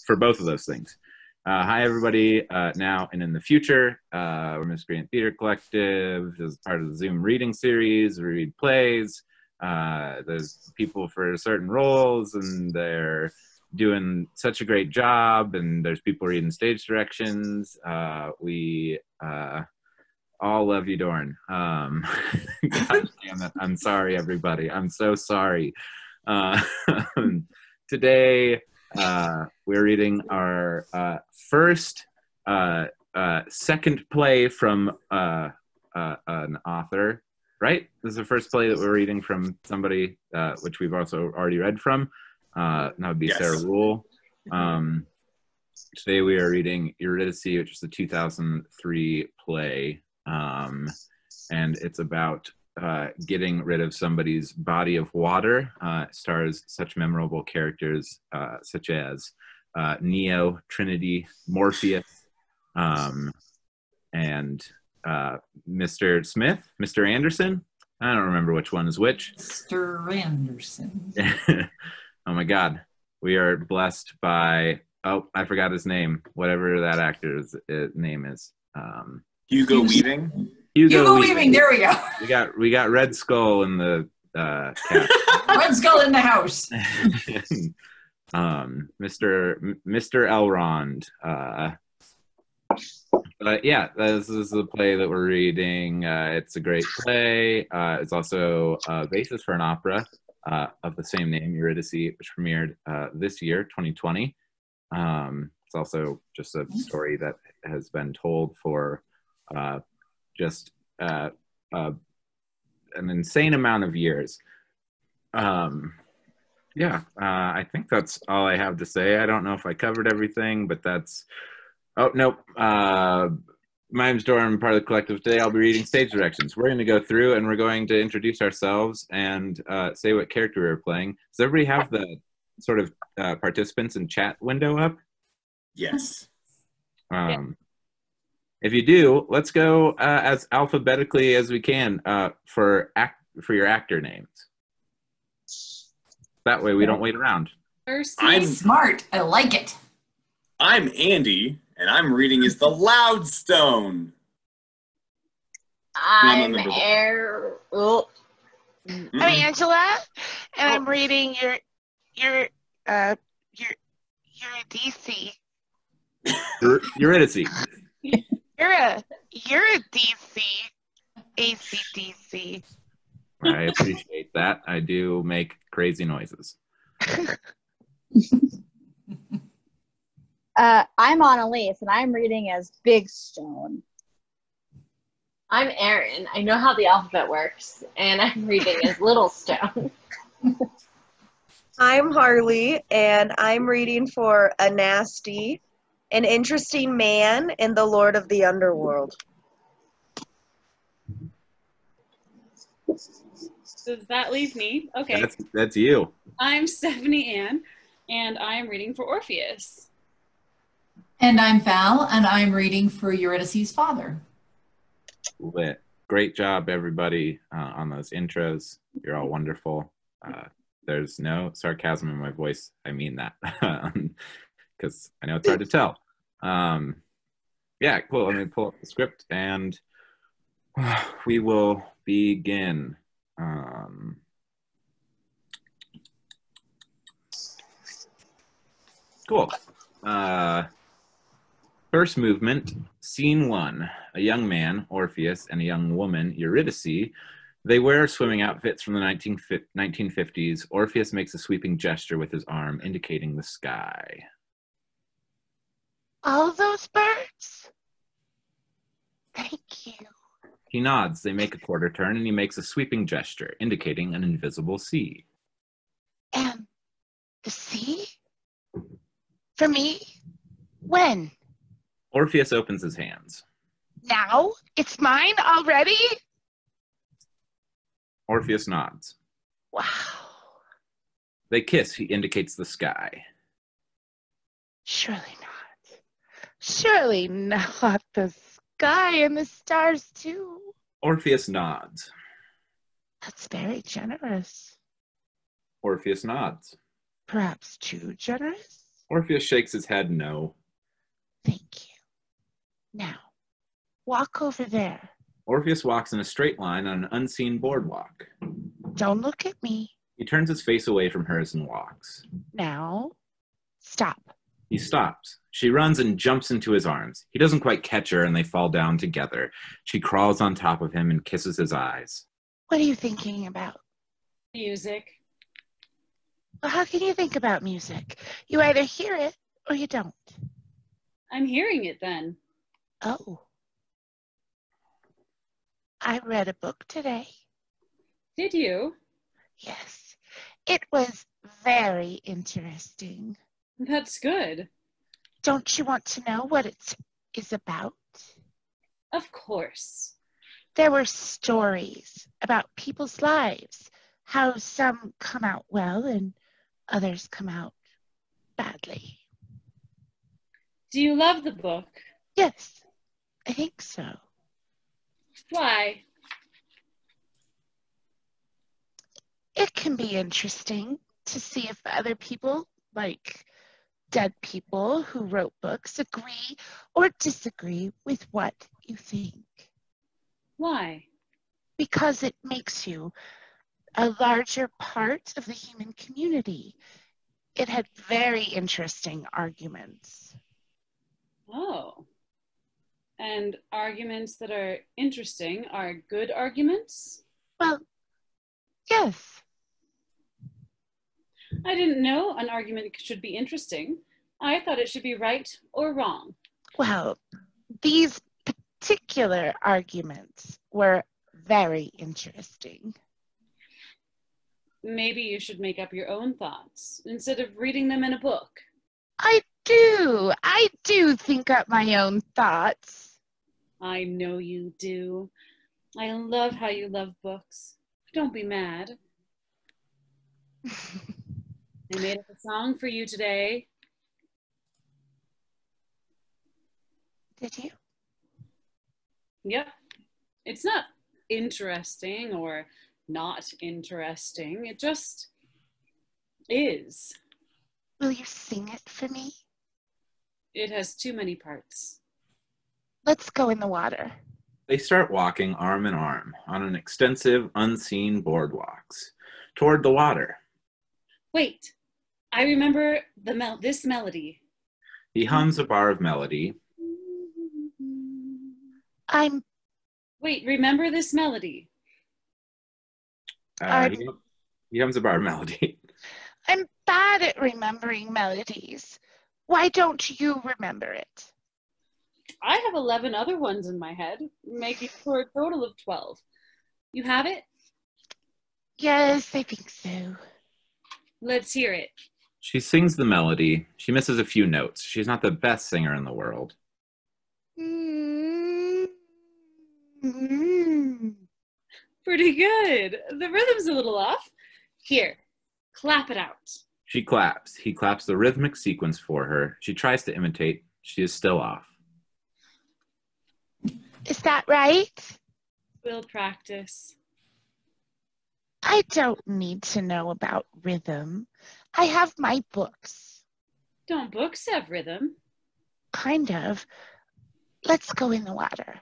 for both of those things. Hi, everybody, now and in the future. We're Miscreant Theatre Collective. As part of the Zoom reading series, we read plays. There's people for certain roles, and they're doing such a great job, and there's people reading stage directions. We all love you, Doron. God damn it. I'm sorry, everybody. I'm so sorry. Today, we're reading our first second play from an author, right? This is the first play that we're reading from somebody, which we've also already read from. That would be Sarah Ruhl. Today we are reading Eurydice, which is the 2003 play. And it's about getting rid of somebody's body of water. It stars such memorable characters such as Neo, Trinity, Morpheus, and Mr. Smith, Mr. Anderson. I don't remember which one is which. Mr. Anderson. Oh my God. We are blessed by, oh, I forgot his name, whatever that actor's name is. Hugo Weaving? Hugo Weaving, there we go. We got Red Skull in the cast. Red Skull in the house. Mr. Elrond. But yeah, this is the play that we're reading. It's a great play. It's also a basis for an opera of the same name, Eurydice, which premiered this year, 2020. It's also just a story that has been told for just an insane amount of years. Yeah, I think that's all I have to say. I don't know if I covered everything, but that's... Oh, nope. My name's Doron, I'm part of the collective. Today I'll be reading stage directions. We're going to go through and we're going to introduce ourselves and say what character we're playing. Does everybody have the sort of participants and chat window up? Yes. If you do, let's go as alphabetically as we can for your actor names. That way we don't wait around. I'm smart. I like it. I'm Andy, and I'm reading as the Loudstone. I'm Angela, and I'm reading your DC. Eurydice. You're a DC. ACDC. I appreciate that. I do make crazy noises. I'm Anneliese, and I'm reading as Big Stone. I'm Erin. I know how the alphabet works, and I'm reading as Little Stone. I'm Harley, and I'm reading for a nasty, an interesting man in the Lord of the Underworld. Does that leave me? Okay. That's you. I'm Stephanie Ann, and I'm reading for Orpheus. And I'm Val, and I'm reading for Eurydice's father. Lit. Great job, everybody, on those intros. You're all wonderful. There's no sarcasm in my voice. I mean that, because I know it's hard to tell. Yeah, cool. Let me pull up the script, and we will begin. Cool. First movement, scene 1. A young man, Orpheus, and a young woman, Eurydice. They wear swimming outfits from the 1950s. Orpheus makes a sweeping gesture with his arm, indicating the sky. All those birds? Thank you. He nods. They make a quarter turn, and he makes a sweeping gesture, indicating an invisible sea. And the sea? For me? When? Orpheus opens his hands. Now? It's mine already? Orpheus nods. Wow. They kiss. He indicates the sky. Surely not. Surely not the sky and the stars too. Orpheus nods. That's very generous. Orpheus nods. Perhaps too generous? Orpheus shakes his head no. Thank you. Now, walk over there. Orpheus walks in a straight line on an unseen boardwalk. Don't look at me. He turns his face away from hers and walks. Now, stop. He stops. She runs and jumps into his arms. He doesn't quite catch her, and they fall down together. She crawls on top of him and kisses his eyes. What are you thinking about? Music. Well, how can you think about music? You either hear it or you don't. I'm hearing it then. Oh. I read a book today. Did you? Yes. It was very interesting. That's good. Don't you want to know what it is about? Of course. There were stories about people's lives, how some come out well and others come out badly. Do you love the book? Yes, I think so. Why? It can be interesting to see if other people, like dead people who wrote books, agree or disagree with what you think. Why? Because it makes you a larger part of the human community. It had very interesting arguments. Oh. And arguments that are interesting are good arguments? Well, yes. I didn't know an argument should be interesting. I thought it should be right or wrong. Well, these particular arguments were very interesting. Maybe you should make up your own thoughts instead of reading them in a book. I do think up my own thoughts. I know you do. I love how you love books. Don't be mad. I made up a song for you today. Did you? Yep. It's not interesting or not interesting. It just is. Will you sing it for me? It has too many parts. Let's go in the water. They start walking arm in arm on an extensive, unseen boardwalks toward the water. Wait, I remember this melody. He hums a bar of melody. Wait, remember this melody. He hums a bar of melody. I'm bad at remembering melodies. Why don't you remember it? I have 11 other ones in my head, making for a total of 12. You have it? Yes, I think so. Let's hear it. She sings the melody. She misses a few notes. She's not the best singer in the world. Pretty good. The rhythm's a little off. Here, clap it out. She claps. He claps the rhythmic sequence for her. She tries to imitate. She is still off. Is that right? We'll practice. I don't need to know about rhythm. I have my books. Don't books have rhythm? Kind of. Let's go in the water.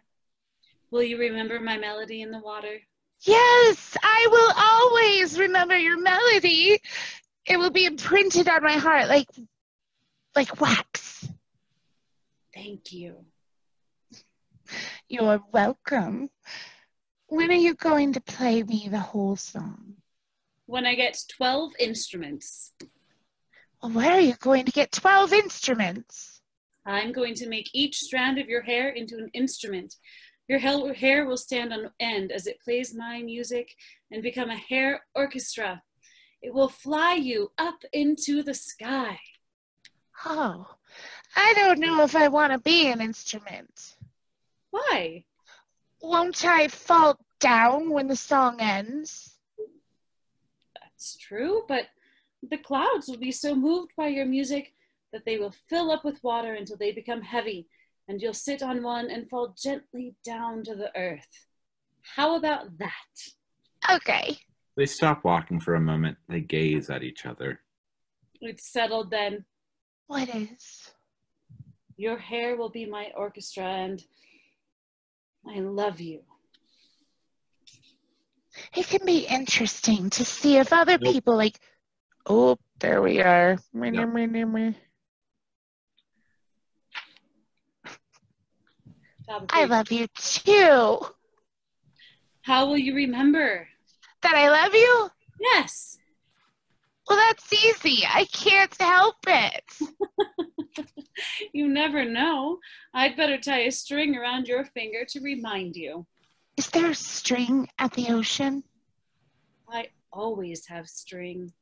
Will you remember my melody in the water? Yes, I will always remember your melody. It will be imprinted on my heart like wax. Thank you. You're welcome. When are you going to play me the whole song? When I get 12 instruments. Well, where are you going to get 12 instruments? I'm going to make each strand of your hair into an instrument. Your hair will stand on end as it plays my music and become a hair orchestra. It will fly you up into the sky. Oh, I don't know if I want to be an instrument. Why? Won't I fall down when the song ends? That's true, but the clouds will be so moved by your music that they will fill up with water until they become heavy, and you'll sit on one and fall gently down to the earth. How about that? Okay. They stop walking for a moment. They gaze at each other. It's settled then. What is? Your hair will be my orchestra, and I love you. It can be interesting to see if other Nope. people like, oh, there we are. Yep. I love you too. How will you remember? That I love you? Yes. Well, that's easy. I can't help it. You never know. I'd better tie a string around your finger to remind you. Is there a string at the ocean? I always have string,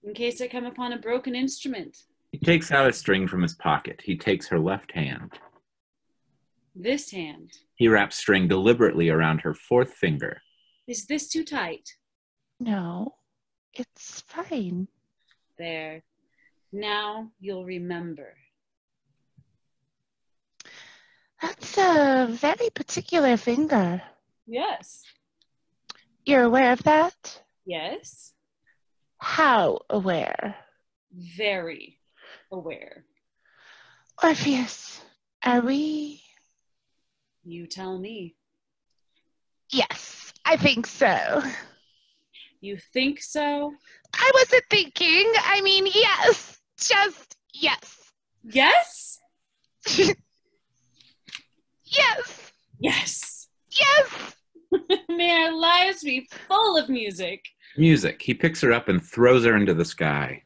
in case I come upon a broken instrument. He takes out a string from his pocket. He takes her left hand. This hand. He wraps string deliberately around her fourth finger. Is this too tight? No, it's fine. There. Now you'll remember. That's a very particular finger. Yes. You're aware of that? Yes. How aware? Very aware. Orpheus, are we? You tell me. Yes, I think so. You think so? I wasn't thinking. I mean, yes. Just yes. Yes? Yes. Yes. Yes. May our lives be full of music. Music. He picks her up and throws her into the sky.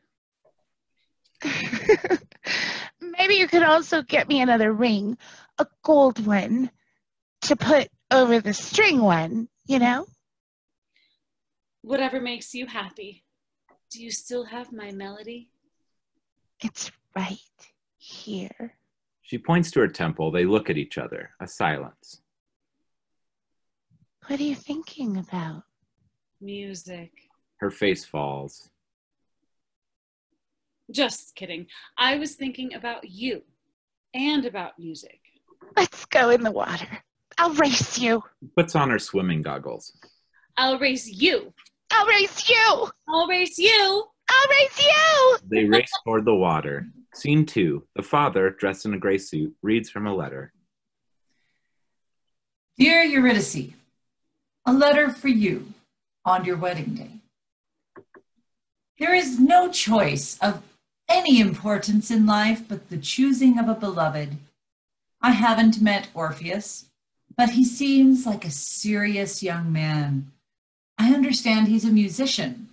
Maybe you could also get me another ring, a gold one, to put over the string one, you know? Whatever makes you happy. Do you still have my melody? It's right here. She points to her temple. They look at each other. A silence. What are you thinking about? Music. Her face falls. Just kidding. I was thinking about you and about music. Let's go in the water. I'll race you. She puts on her swimming goggles. I'll race you. I'll race you. I'll race you. I'll race you. They race toward the water. Scene 2. The father, dressed in a gray suit, reads from a letter. Dear Eurydice, a letter for you on your wedding day. There is no choice of any importance in life but the choosing of a beloved. I haven't met Orpheus, but he seems like a serious young man. I understand he's a musician.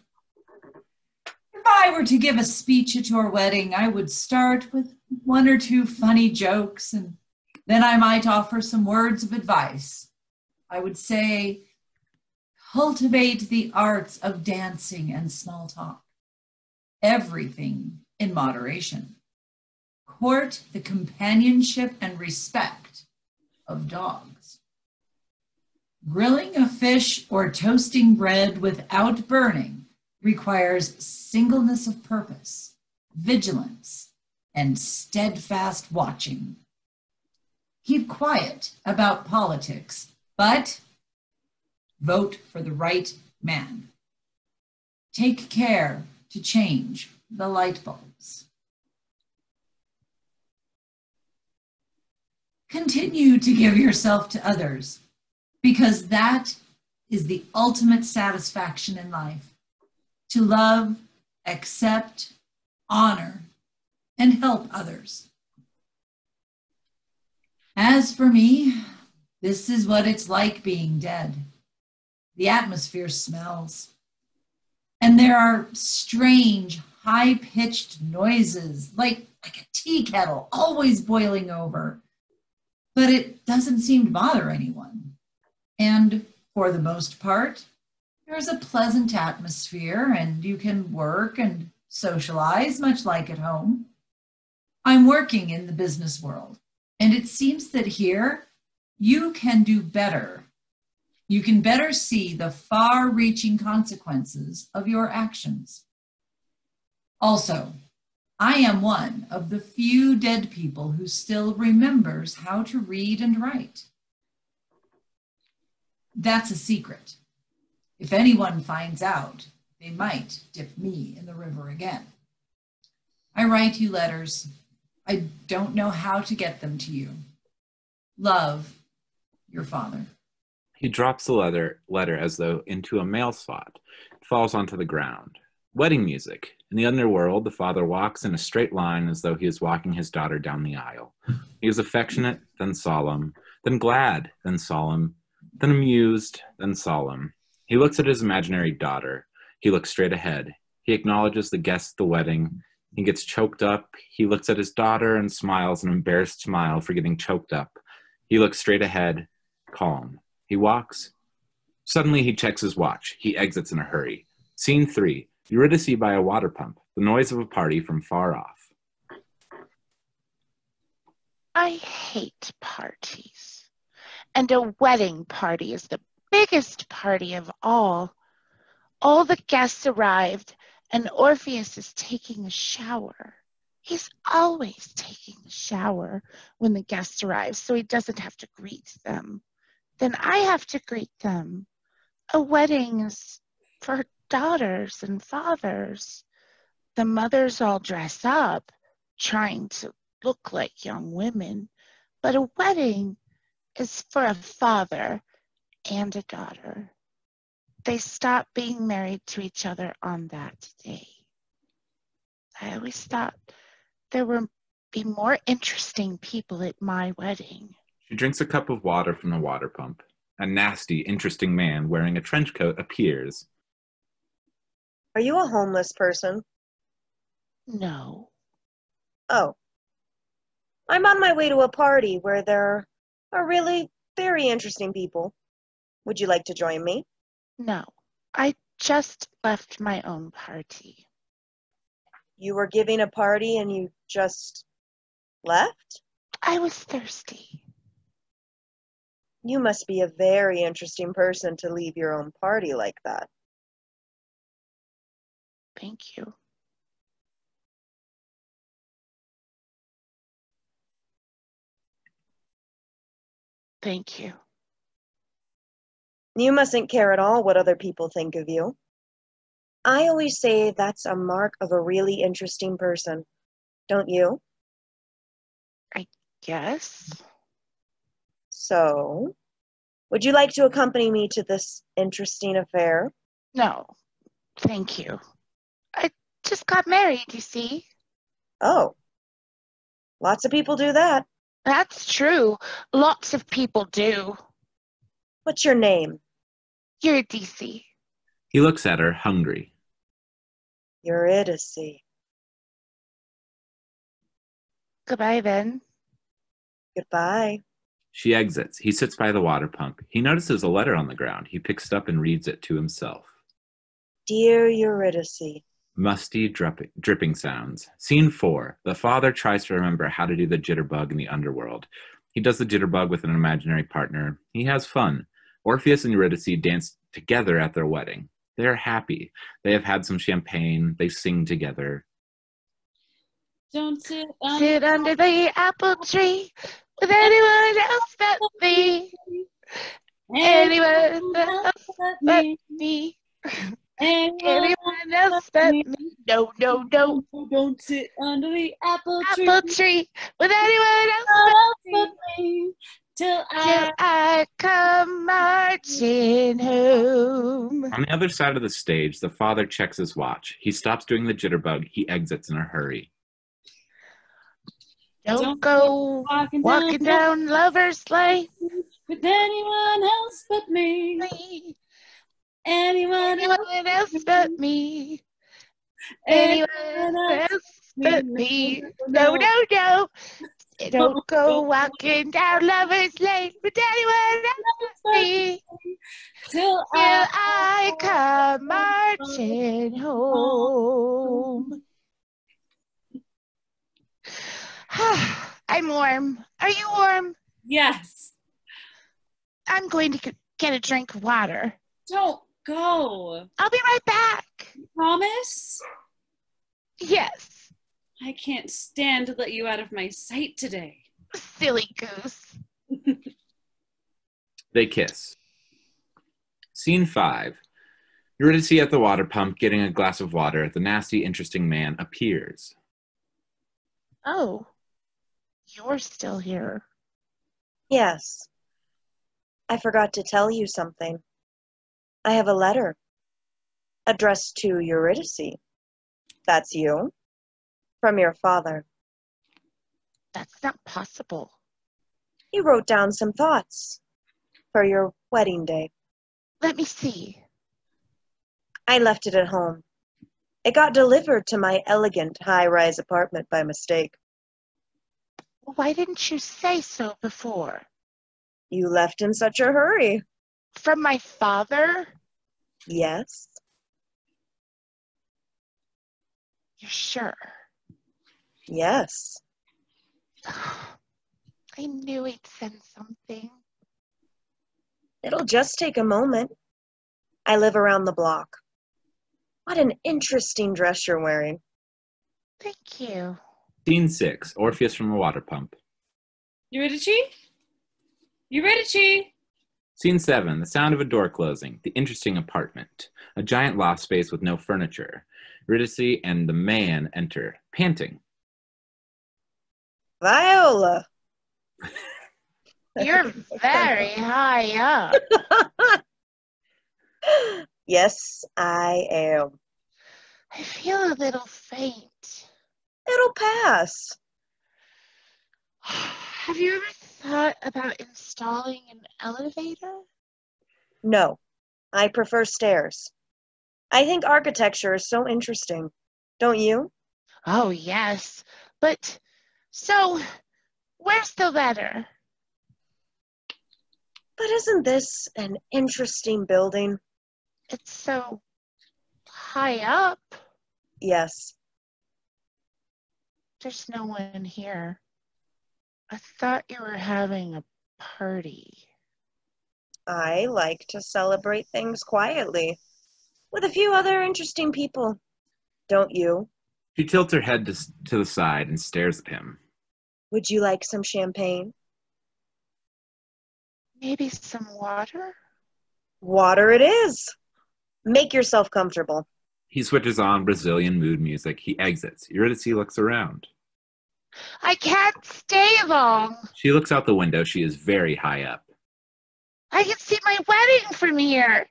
If I were to give a speech at your wedding, I would start with one or two funny jokes, and then I might offer some words of advice. I would say, cultivate the arts of dancing and small talk. Everything in moderation. Court the companionship and respect of dogs. Grilling a fish or toasting bread without burning requires singleness of purpose, vigilance, and steadfast watching. Keep quiet about politics, but vote for the right man. Take care to change the light bulbs. Continue to give yourself to others, because that is the ultimate satisfaction in life. To love, accept, honor, and help others. As for me, this is what it's like being dead. The atmosphere smells. And there are strange, high-pitched noises, like a tea kettle always boiling over. But it doesn't seem to bother anyone. And for the most part, there's a pleasant atmosphere and you can work and socialize much like at home. I'm working in the business world, and it seems that here you can do better. You can better see the far-reaching consequences of your actions. Also, I am one of the few dead people who still remembers how to read and write. That's a secret. If anyone finds out, they might dip me in the river again. I write you letters. I don't know how to get them to you. Love, your father. He drops the letter as though into a mail slot. It falls onto the ground. Wedding music. In the underworld, the father walks in a straight line as though he is walking his daughter down the aisle. He is affectionate, then solemn, then glad, then solemn, then amused, then solemn. He looks at his imaginary daughter. He looks straight ahead. He acknowledges the guests at the wedding. He gets choked up. He looks at his daughter and smiles an embarrassed smile for getting choked up. He looks straight ahead, calm. He walks. Suddenly he checks his watch. He exits in a hurry. Scene 3. Eurydice by a water pump. The noise of a party from far off. I hate parties. And a wedding party is the biggest party of all. All the guests arrived, and Orpheus is taking a shower. He's always taking a shower when the guests arrive, so he doesn't have to greet them. Then I have to greet them. A wedding is for daughters and fathers. The mothers all dress up, trying to look like young women, but a wedding is for a father and a daughter. They stop being married to each other on that day. I always thought there would be more interesting people at my wedding. She drinks a cup of water from the water pump. A nasty, interesting man wearing a trench coat appears. Are you a homeless person? No. Oh. I'm on my way to a party where there are really very interesting people. Would you like to join me? No. I just left my own party. You were giving a party and you just left? I was thirsty. You must be a very interesting person to leave your own party like that. Thank you. Thank you. You mustn't care at all what other people think of you. I always say that's a mark of a really interesting person, don't you? I guess. So, would you like to accompany me to this interesting affair? No, thank you. I just got married, you see. Oh, lots of people do that. That's true. Lots of people do. What's your name? Eurydice. He looks at her, hungry. Eurydice. Goodbye, then. Goodbye. She exits. He sits by the water pump. He notices a letter on the ground. He picks it up and reads it to himself. Dear Eurydice. Musty, dripping sounds. Scene 4. The father tries to remember how to do the jitterbug in the underworld. He does the jitterbug with an imaginary partner. He has fun. Orpheus and Eurydice dance together at their wedding. They are happy. They have had some champagne. They sing together. Don't sit under the apple tree with anyone else but me. Anyone else but me. Anyone else but me. No, no, no. Don't sit under the apple tree with anyone else but me. Till I come marching home. On the other side of the stage, the father checks his watch. He stops doing the jitterbug. He exits in a hurry. Don't go walking down Lover's Lane with anyone else but me. Anyone else but me. Anyone else but me. No, no, no. Don't go walking down Lover's Lane with anyone else but me. Till I come marching home. I'm warm. Are you warm? Yes. I'm going to get a drink of water. Don't go. I'll be right back. Promise? Yes. I can't stand to let you out of my sight today. Silly goose. They kiss. Scene 5. Eurydice at the water pump getting a glass of water. The nasty, interesting man appears. Oh, you're still here. Yes. I forgot to tell you something. I have a letter addressed to Eurydice. That's you? From your father. That's not possible. He wrote down some thoughts for your wedding day. Let me see. I left it at home. It got delivered to my elegant high-rise apartment by mistake. Why didn't you say so before? You left in such a hurry. From my father? Yes. You're sure? Yes. I knew he'd send something. It'll just take a moment. I live around the block. What an interesting dress you're wearing. Thank you. Scene 6, Orpheus from a water pump. Eurydice? Eurydice! Scene 7, the sound of a door closing, the interesting apartment, a giant loft space with no furniture. Eurydice and the man enter, panting. Viola! You're very high up. Yes, I am. I feel a little faint. It'll pass. Have you ever thought about installing an elevator? No, I prefer stairs. I think architecture is so interesting. Don't you? Oh, yes. But, so, where's the letter? But isn't this an interesting building? It's so high up. Yes. There's no one here. I thought you were having a party. I like to celebrate things quietly, with a few other interesting people. Don't you? She tilts her head to the side and stares at him. Would you like some champagne? Maybe some water? Water it is. Make yourself comfortable. He switches on Brazilian mood music. He exits. Eurydice looks around. I can't stay long. She looks out the window. She is very high up. I can see my wedding from here.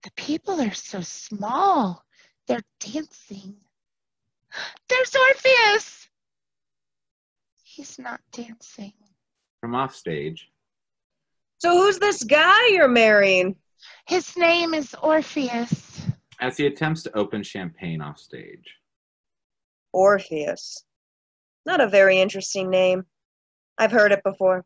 The people are so small. They're dancing. There's Orpheus. He's not dancing. From off stage. So who's this guy you're marrying? His name is Orpheus. As he attempts to open champagne off stage. Orpheus. Not a very interesting name. I've heard it before.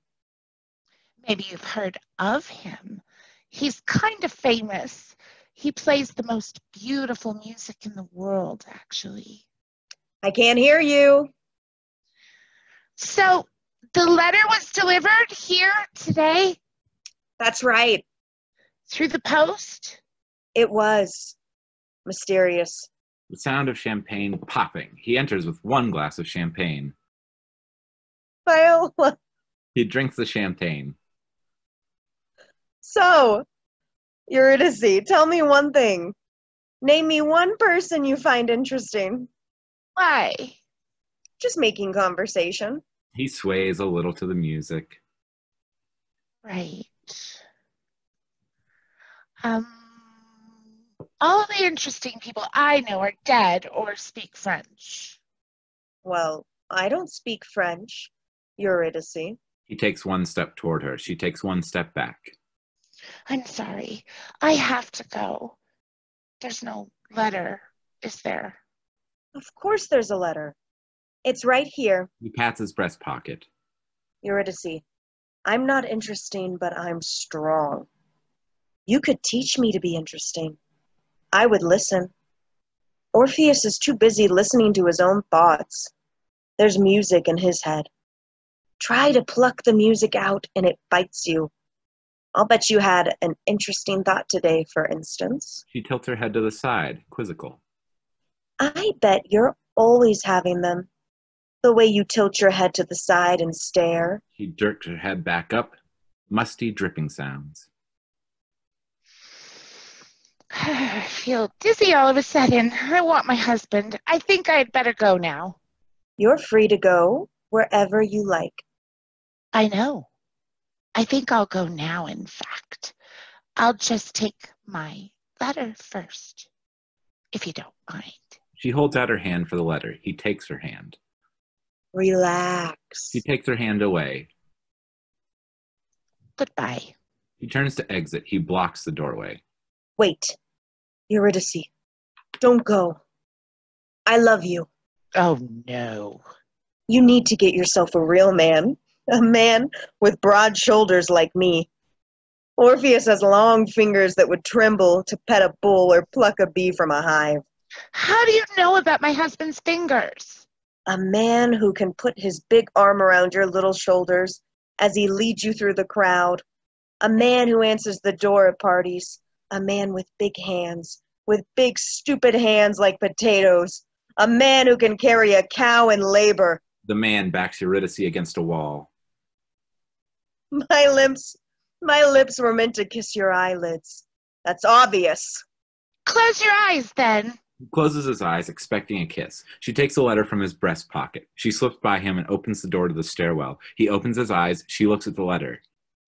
Maybe you've heard of him. He's kind of famous. He plays the most beautiful music in the world, actually. I can't hear you. So, the letter was delivered here today? That's right. Through the post? It was. Mysterious. The sound of champagne popping. He enters with one glass of champagne. Viola. He drinks the champagne. So, Eurydice, tell me one thing. Name me one person you find interesting. Why? Just making conversation. He sways a little to the music. Right. All the interesting people I know are dead or speak French. Well, I don't speak French, Eurydice. He takes one step toward her. She takes one step back. I'm sorry. I have to go. There's no letter, is there? Of course there's a letter. It's right here. He pats his breast pocket. Eurydice, I'm not interesting, but I'm strong. You could teach me to be interesting. I would listen. Orpheus is too busy listening to his own thoughts. There's music in his head. Try to pluck the music out and it bites you. I'll bet you had an interesting thought today, for instance. She tilts her head to the side, quizzical. I bet you're always having them. The way you tilt your head to the side and stare. She jerks her head back up. Musty dripping sounds. I feel dizzy all of a sudden. I want my husband. I think I'd better go now. You're free to go wherever you like. I know. I think I'll go now, in fact. I'll just take my letter first, if you don't mind. She holds out her hand for the letter. He takes her hand. Relax. He takes her hand away. Goodbye. He turns to exit. He blocks the doorway. Wait. Eurydice, don't go. I love you. Oh, no. You need to get yourself a real man. A man with broad shoulders like me. Orpheus has long fingers that would tremble to pet a bull or pluck a bee from a hive. How do you know about my husband's fingers? A man who can put his big arm around your little shoulders as he leads you through the crowd. A man who answers the door at parties. A man with big hands, with big stupid hands like potatoes. A man who can carry a cow in labor. The man backs Eurydice against a wall. My lips were meant to kiss your eyelids. That's obvious. Close your eyes, then. He closes his eyes, expecting a kiss. She takes a letter from his breast pocket. She slips by him and opens the door to the stairwell. He opens his eyes. She looks at the letter.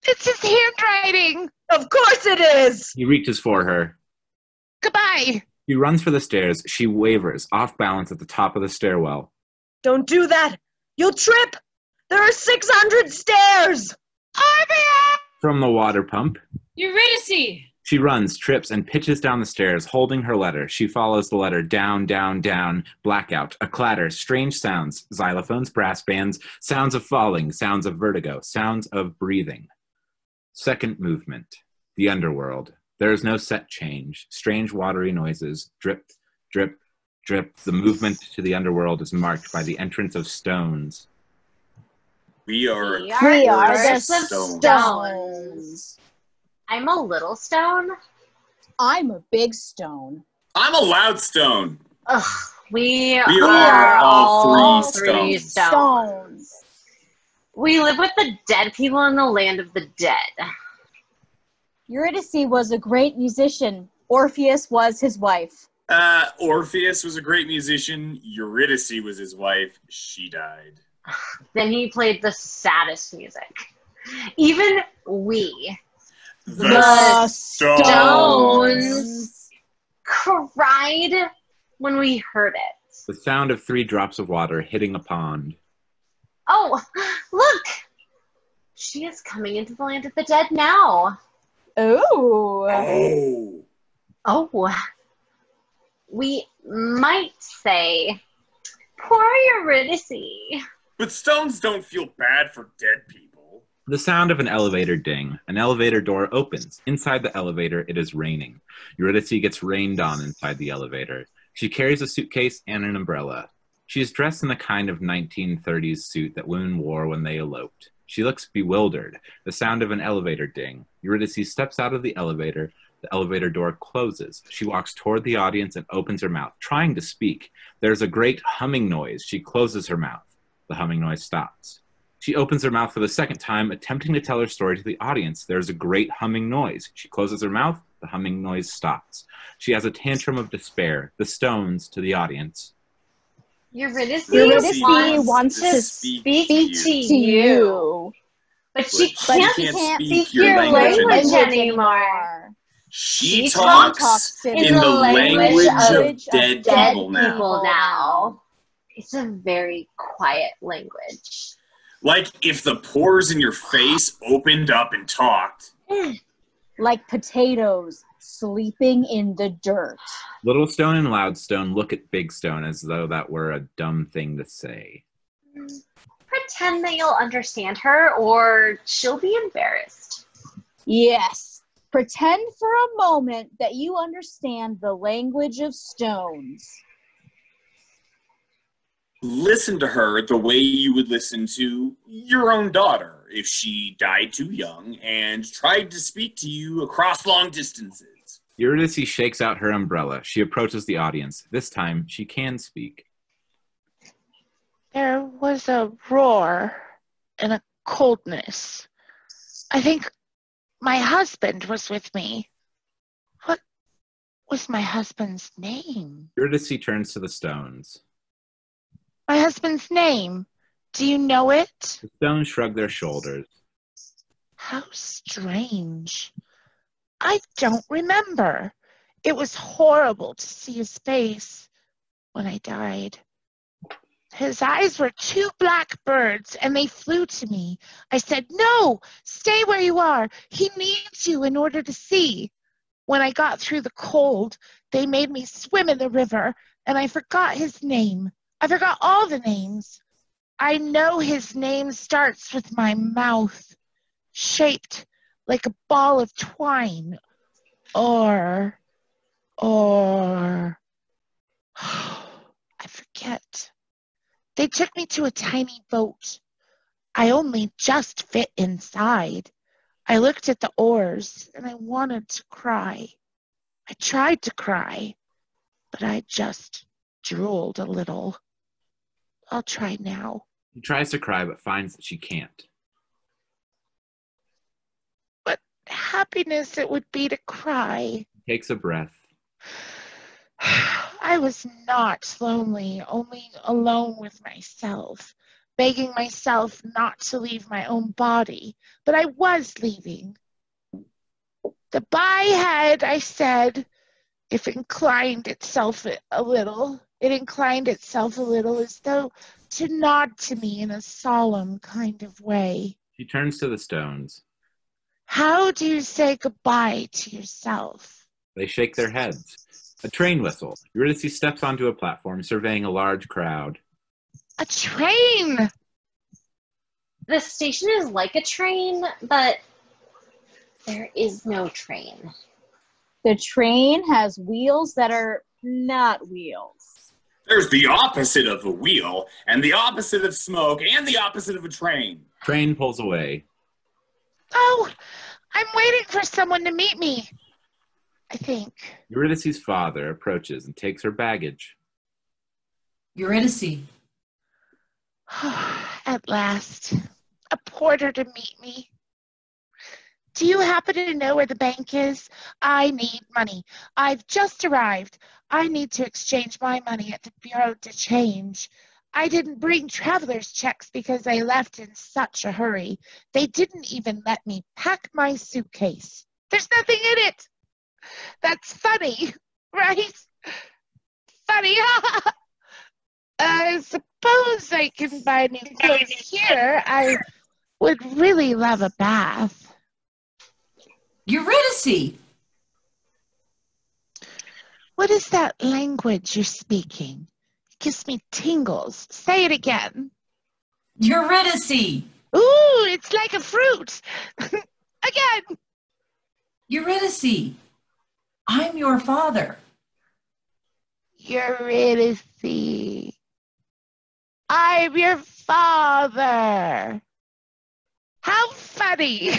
It's his handwriting. Of course it is! He reaches for her. Goodbye. He runs for the stairs. She wavers, off balance at the top of the stairwell. Don't do that! You'll trip! There are 600 stairs! Arthur! From the water pump. Eurydice! She runs, trips, and pitches down the stairs, holding her letter. She follows the letter down, down, down. Blackout, a clatter, strange sounds, xylophones, brass bands, sounds of falling, sounds of vertigo, sounds of breathing. Second movement, the underworld. There is no set change. Strange watery noises, drip, drip, drip. The movement to the underworld is marked by the entrance of stones. We are the stones. stones. I'm a little stone. I'm a big stone. I'm a loud stone. Ugh, we We are are all three three stones. We live with the dead people in the land of the dead. Eurydice was a great musician. Orpheus was his wife. Orpheus was a great musician. Eurydice was his wife. She died. Then he played the saddest music. Even we, The stones, cried when we heard it. The sound of 3 drops of water hitting a pond. Oh, look! She is coming into the land of the dead now. Ooh. Oh. Oh, we might say, poor Eurydice. But stones don't feel bad for dead people. The sound of an elevator ding. An elevator door opens. Inside the elevator, it is raining. Eurydice gets rained on inside the elevator. She carries a suitcase and an umbrella. She is dressed in the kind of 1930s suit that women wore when they eloped. She looks bewildered. The sound of an elevator ding. Eurydice steps out of the elevator. The elevator door closes. She walks toward the audience and opens her mouth, trying to speak. There's a great humming noise. She closes her mouth. The humming noise stops. She opens her mouth for the second time, attempting to tell her story to the audience. There's a great humming noise. She closes her mouth. The humming noise stops. She has a tantrum of despair. The stones to the audience. Eurydice wants to speak to you. But she But can't speak your language anymore. She talks in the language of dead people now. It's a very quiet language. Like if the pores in your face opened up and talked. Like potatoes sleeping in the dirt. Little Stone and Loud Stone look at Big Stone as though that were a dumb thing to say. Pretend that you'll understand her or she'll be embarrassed. Yes. Pretend for a moment that you understand the language of stones. Listen to her the way you would listen to your own daughter if she died too young and tried to speak to you across long distances. Eurydice shakes out her umbrella. She approaches the audience. This time, she can speak. There was a roar and a coldness. I think my husband was with me. What was my husband's name? Eurydice turns to the stones. My husband's name. Do you know it? The stones shrug their shoulders. How strange. I don't remember. It was horrible to see his face when I died. His eyes were two black birds, and they flew to me. I said, "No, stay where you are. He needs you in order to see." When I got through the cold, they made me swim in the river, and I forgot his name. I forgot all the names. I know his name starts with my mouth, shaped like a ball of twine, or, I forget. They took me to a tiny boat. I only just fit inside. I looked at the oars, and I wanted to cry. I tried to cry, but I just drooled a little. I'll try now. She tries to cry, but finds that she can't. What happiness it would be to cry. Takes a breath. I was not lonely, only alone with myself, begging myself not to leave my own body, but I was leaving. Goodbye, head, I said. It inclined itself a little as though to nod to me in a solemn kind of way. She turns to the stones. How do you say goodbye to yourself? They shake their heads. A train whistle. Eurydice steps onto a platform, surveying a large crowd. A train! The station is like a train, but there is no train. The train has wheels that are not wheels. There's the opposite of a wheel, and the opposite of smoke, and the opposite of a train. Train pulls away. Oh, I'm waiting for someone to meet me, I think. Eurydice's father approaches and takes her baggage. Eurydice. At last, a porter to meet me. Do you happen to know where the bank is? I need money. I've just arrived. I need to exchange my money at the Bureau de Change. I didn't bring traveler's checks because I left in such a hurry. They didn't even let me pack my suitcase. There's nothing in it. That's funny, right? Funny. I suppose I can buy new clothes here. I would really love a bath. Eurydice. What is that language you're speaking? It gives me tingles. Say it again. Eurydice. Ooh, it's like a fruit. Again. Eurydice. I'm your father. Eurydice. I'm your father. How funny.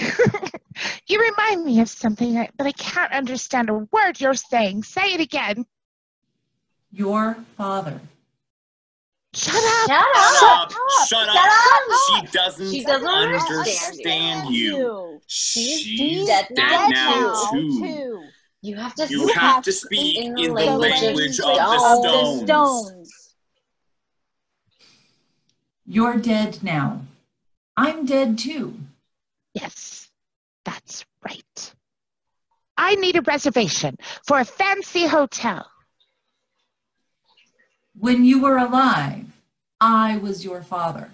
You remind me of something, but I can't understand a word you're saying. Say it again. Your father. Shut up. Shut up. She doesn't understand you. She's dead now too. You have to speak in the language of the stones. You're dead now. I'm dead too. Yes, that's right. I need a reservation for a fancy hotel. When you were alive, I was your father.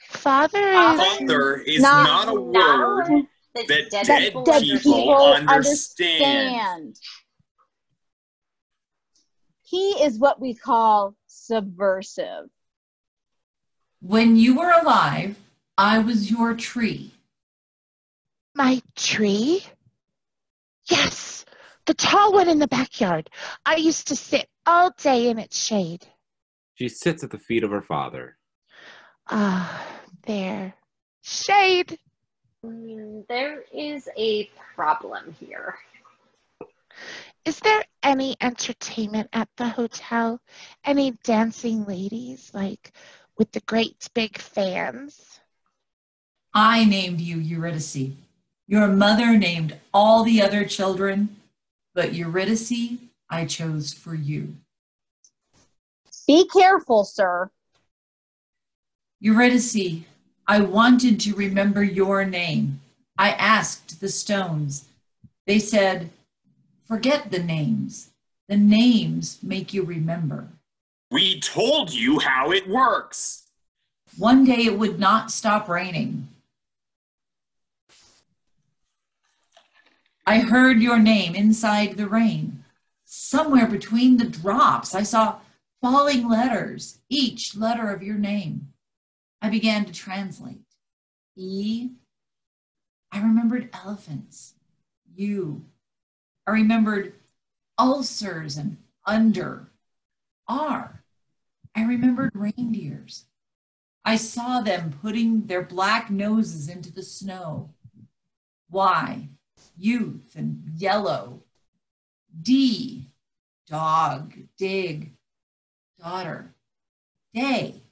Father is not a word that dead people understand. He is what we call subversive. When you were alive, I was your tree. My tree? Yes, the tall one in the backyard. I used to sit all day in its shade. She sits at the feet of her father. There. Shade. There is a problem here. Is there any entertainment at the hotel? Any dancing ladies, like with the great big fans? I named you Eurydice. Your mother named all the other children, but Eurydice I chose for you. Be careful, sir. Eurydice, I wanted to remember your name. I asked the stones. They said, forget the names. The names make you remember. We told you how it works. One day it would not stop raining. I heard your name inside the rain. Somewhere between the drops, I saw falling letters, each letter of your name. I began to translate. E. I remembered elephants. U. I remembered ulcers and under. R. I remembered reindeers. I saw them putting their black noses into the snow. Y. Youth and yellow. D. Dog, dig, daughter. Day.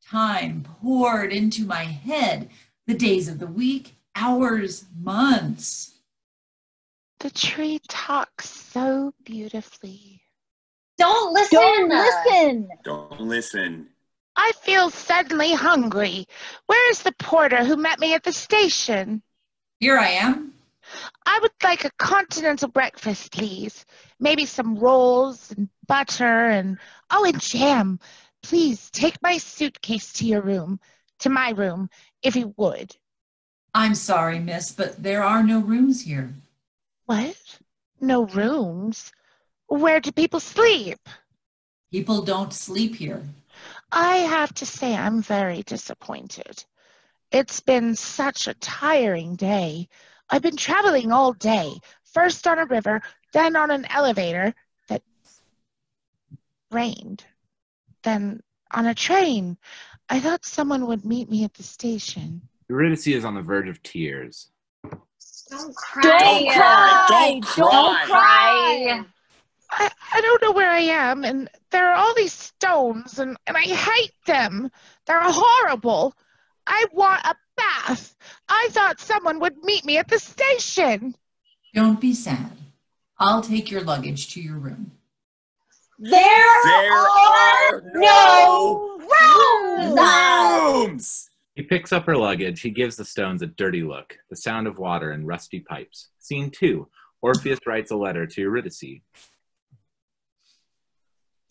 Time poured into my head. The days of the week, hours, months. The tree talks so beautifully. Don't listen. Don't listen. Don't listen. I feel suddenly hungry. Where is the porter who met me at the station? Here I am. I would like a continental breakfast, please. Maybe some rolls and butter and jam. Please take my suitcase to my room, if you would. I'm sorry, miss, but there are no rooms here. What? No rooms? Where do people sleep? People don't sleep here. I have to say I'm very disappointed. It's been such a tiring day. I've been traveling all day, first on a river, then on an elevator that rained, then on a train. I thought someone would meet me at the station. Eurydice is on the verge of tears. Don't cry. Don't cry. Don't cry. Don't cry. I don't know where I am, and there are all these stones, and I hate them. They're horrible. I want a bath. I thought someone would meet me at the station. Don't be sad. I'll take your luggage to your room. There are no rooms. He picks up her luggage. He gives the stones a dirty look. The sound of water and rusty pipes. Scene 2. Orpheus writes a letter to Eurydice.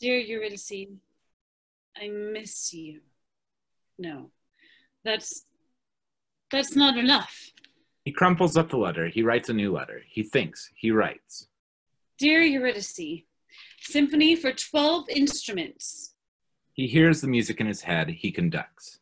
Dear Eurydice, I miss you. No, that's not enough. He crumples up the letter. He writes a new letter. He thinks. He writes. Dear Eurydice, symphony for 12 instruments. He hears the music in his head. He conducts.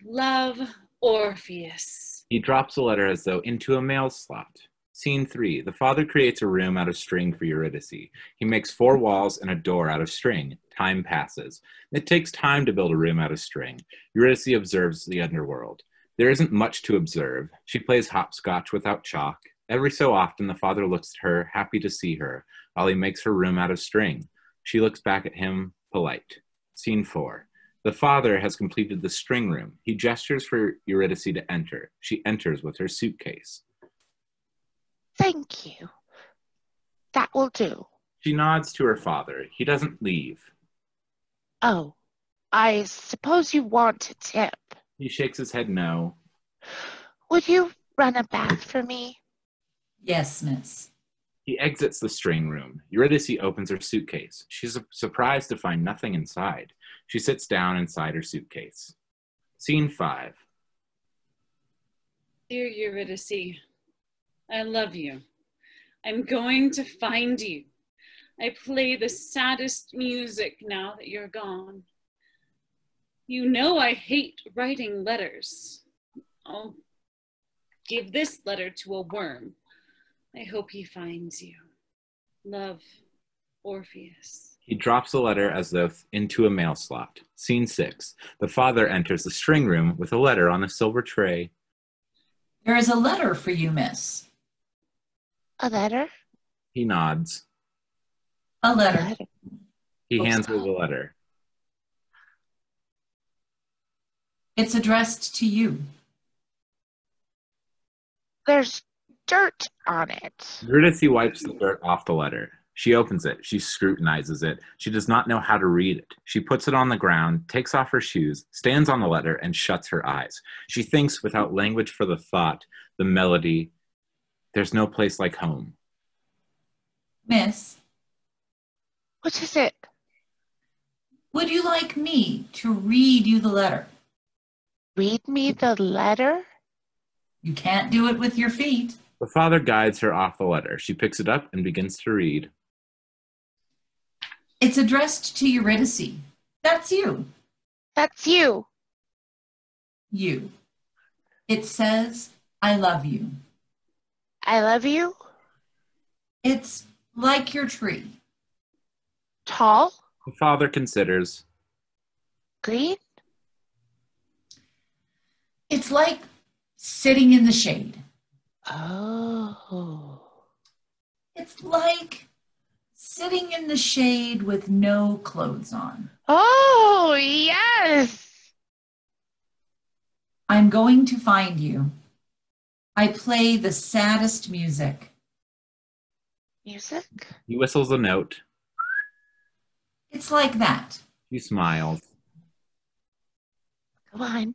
Love, Orpheus. He drops the letter as though into a mail slot. Scene 3. The father creates a room out of string for Eurydice. He makes 4 walls and a door out of string. Time passes. It takes time to build a room out of string. Eurydice observes the underworld. There isn't much to observe. She plays hopscotch without chalk. Every so often, the father looks at her, happy to see her, while he makes her room out of string. She looks back at him, polite. Scene 4. The father has completed the string room. He gestures for Eurydice to enter. She enters with her suitcase. Thank you. That will do. She nods to her father. He doesn't leave. Oh, I suppose you want a tip. He shakes his head no. Would you run a bath for me? Yes, miss. He exits the string room. Eurydice opens her suitcase. She's surprised to find nothing inside. She sits down inside her suitcase. Scene 5. Dear Eurydice, I love you. I'm going to find you. I play the saddest music now that you're gone. You know I hate writing letters. I'll give this letter to a worm. I hope he finds you. Love, Orpheus. He drops the letter as though into a mail slot. Scene 6. The father enters the string room with a letter on a silver tray. There is a letter for you, miss. A letter? He nods. A letter. He hands her the letter. It's addressed to you. There's dirt on it. Eurydice wipes the dirt off the letter. She opens it. She scrutinizes it. She does not know how to read it. She puts it on the ground, takes off her shoes, stands on the letter, and shuts her eyes. She thinks without language for the thought, the melody, there's no place like home. Miss, What is it? would you like me to read you the letter? Read me the letter? You can't do it with your feet. The father guides her off the letter. She picks it up and begins to read. It's addressed to Eurydice. That's you. That's you. You. It says, I love you. I love you. It's like your tree. Tall. The father considers. Green. It's like sitting in the shade. Oh. It's like sitting in the shade with no clothes on. Oh, yes. I'm going to find you. I play the saddest music. Music? He whistles a note. It's like that. She smiles. Go on.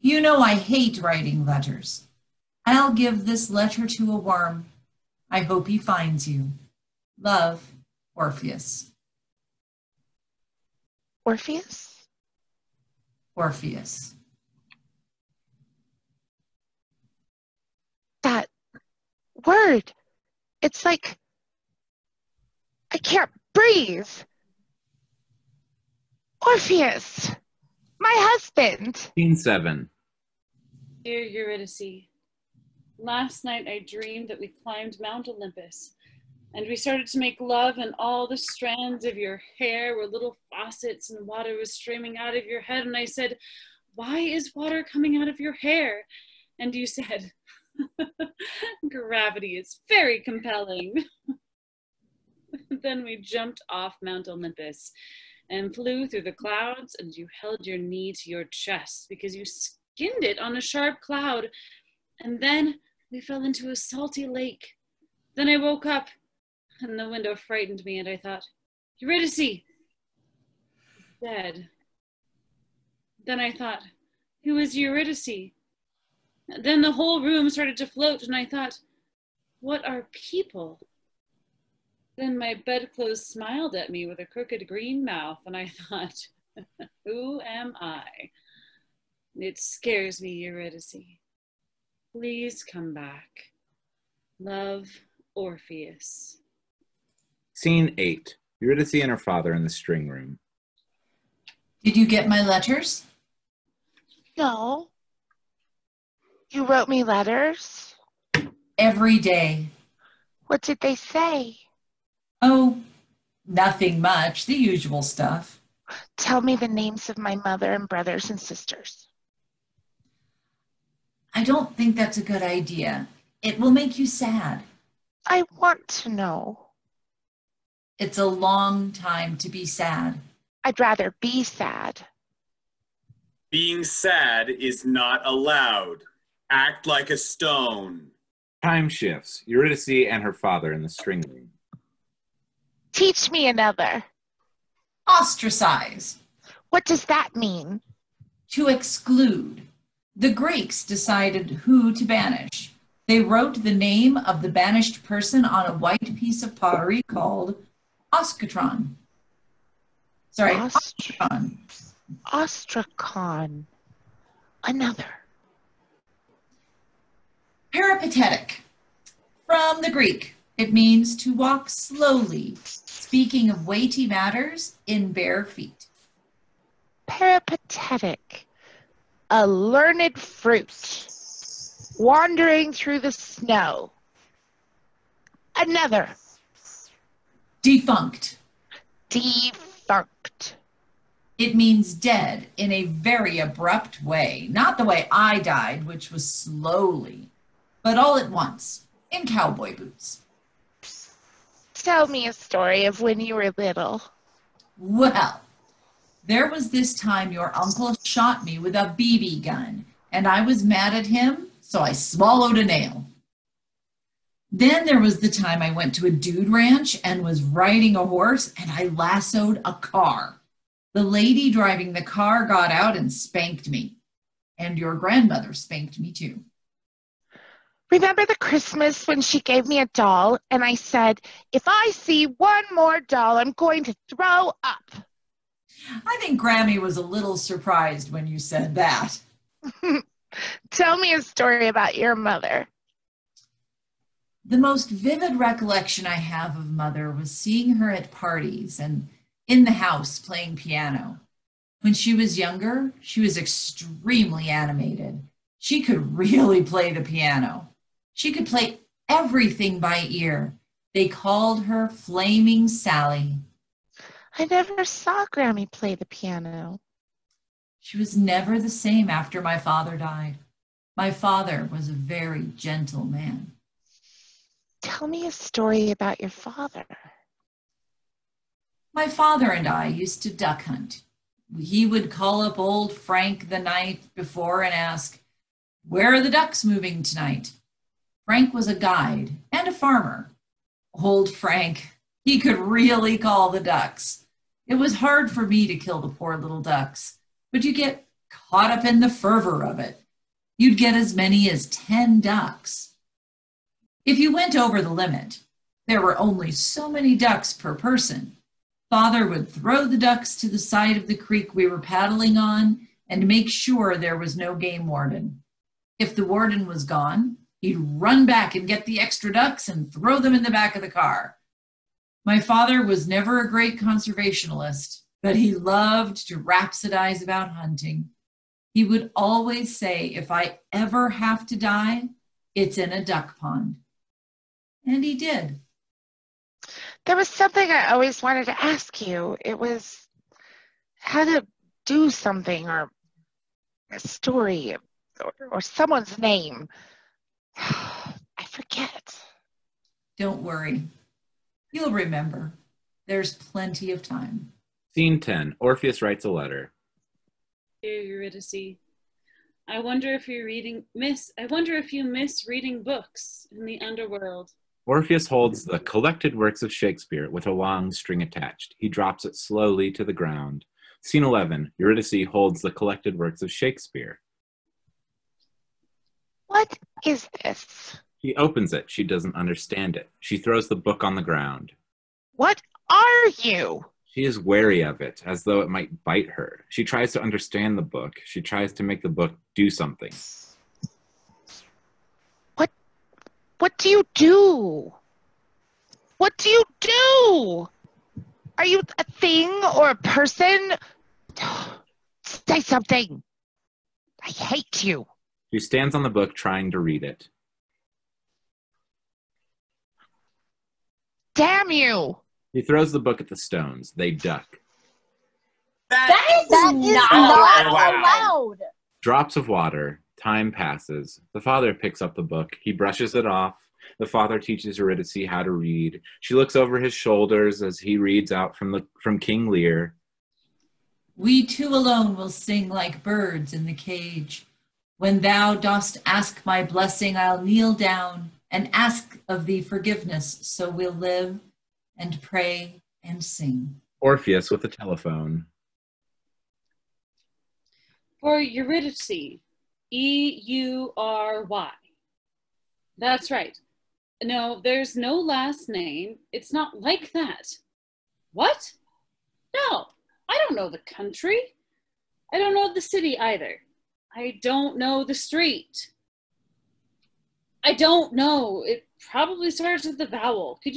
You know I hate writing letters. I'll give this letter to a worm. I hope he finds you. Love, Orpheus. Orpheus? Orpheus. That word. It's like I can't breathe. Orpheus. My husband. Scene 7. Dear Eurydice, last night I dreamed that we climbed Mount Olympus, and we started to make love, and all the strands of your hair were little faucets, and water was streaming out of your head, and I said, why is water coming out of your hair? And you said, gravity is very compelling. Then we jumped off Mount Olympus and flew through the clouds, and you held your knee to your chest because you skinned it on a sharp cloud. And then we fell into a salty lake. Then I woke up, and the window frightened me, and I thought, Eurydice, dead. Then I thought, who is Eurydice? Then the whole room started to float, and I thought, what are people? Then my bedclothes smiled at me with a crooked green mouth, and I thought, who am I? It scares me, Eurydice. Please come back. Love, Orpheus. Scene 8. Eurydice and her father in the string room. Did you get my letters? No. You wrote me letters? Every day. What did they say? Oh, nothing much, the usual stuff. Tell me the names of my mother and brothers and sisters. I don't think that's a good idea. It will make you sad. I want to know. It's a long time to be sad. I'd rather be sad. Being sad is not allowed. Act like a stone. Time shifts. Eurydice and her father in the string room. Teach me another. Ostracize. What does that mean? To exclude. The Greeks decided who to banish. They wrote the name of the banished person on a white piece of pottery called oskatron. Ostrakon. Ostrakon. Another. Peripatetic. From the Greek, it means to walk slowly, speaking of weighty matters in bare feet. Peripatetic. A learned fruit. Wandering through the snow. Another. Defunct. Defunct. It means dead in a very abrupt way. Not the way I died, which was slowly, but all at once, in cowboy boots. Tell me a story of when you were little. Well, there was this time your uncle shot me with a BB gun, and I was mad at him, so I swallowed a nail. Then there was the time I went to a dude ranch and was riding a horse and I lassoed a car. The lady driving the car got out and spanked me. And your grandmother spanked me too. Remember the Christmas when she gave me a doll and I said, if I see one more doll, I'm going to throw up. I think Grammy was a little surprised when you said that. Tell me a story about your mother. The most vivid recollection I have of Mother was seeing her at parties and in the house playing piano. When she was younger, she was extremely animated. She could really play the piano. She could play everything by ear. They called her Flaming Sally. I never saw Grammy play the piano. She was never the same after my father died. My father was a very gentle man. Tell me a story about your father. My father and I used to duck hunt. He would call up old Frank the night before and ask, "Where are the ducks moving tonight?" Frank was a guide and a farmer. Old Frank, he could really call the ducks. It was hard for me to kill the poor little ducks, but you get caught up in the fervor of it. You'd get as many as 10 ducks. If you went over the limit, there were only so many ducks per person. Father would throw the ducks to the side of the creek we were paddling on and make sure there was no game warden. If the warden was gone, he'd run back and get the extra ducks and throw them in the back of the car. My father was never a great conservationist, but he loved to rhapsodize about hunting. He would always say, if I ever have to die, it's in a duck pond. And he did. There was something I always wanted to ask you. It was how to do something or a story or someone's name. I forget. Don't worry. You'll remember. There's plenty of time. Scene 10. Orpheus writes a letter. Dear Eurydice, I wonder if you miss reading books in the underworld. Orpheus holds the collected works of Shakespeare with a long string attached. He drops it slowly to the ground. Scene 11. Eurydice holds the collected works of Shakespeare. What is this? She opens it. She doesn't understand it. She throws the book on the ground. What are you? She is wary of it, as though it might bite her. She tries to understand the book. She tries to make the book do something. What do you do? What do you do? Are you a thing or a person? Say something. I hate you. She stands on the book trying to read it. Damn you. He throws the book at the stones. They duck. That is Not not allowed. Drops of water. Time passes. The father picks up the book. He brushes it off. The father teaches Eurydice how to read. She looks over his shoulders as he reads out from King Lear. We two alone will sing like birds in the cage. When thou dost ask my blessing, I'll kneel down and ask of thee forgiveness, so we'll live and pray and sing. Orpheus with a telephone. For Eurydice, E-U-R-Y. That's right. No, there's no last name. It's not like that. What? No, I don't know the country. I don't know the city either. I don't know the street. I don't know. It probably starts with the vowel. Would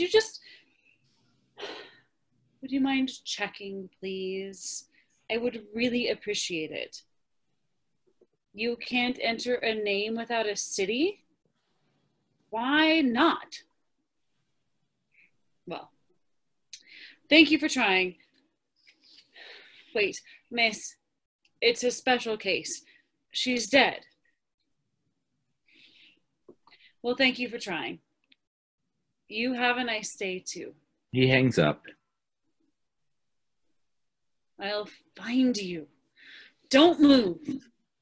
you mind checking, please? I would really appreciate it. You can't enter a name without a city? Why not? Well, thank you for trying. Wait, miss, it's a special case. She's dead. Well, thank you for trying. You have a nice day, too. He hangs up. I'll find you. Don't move.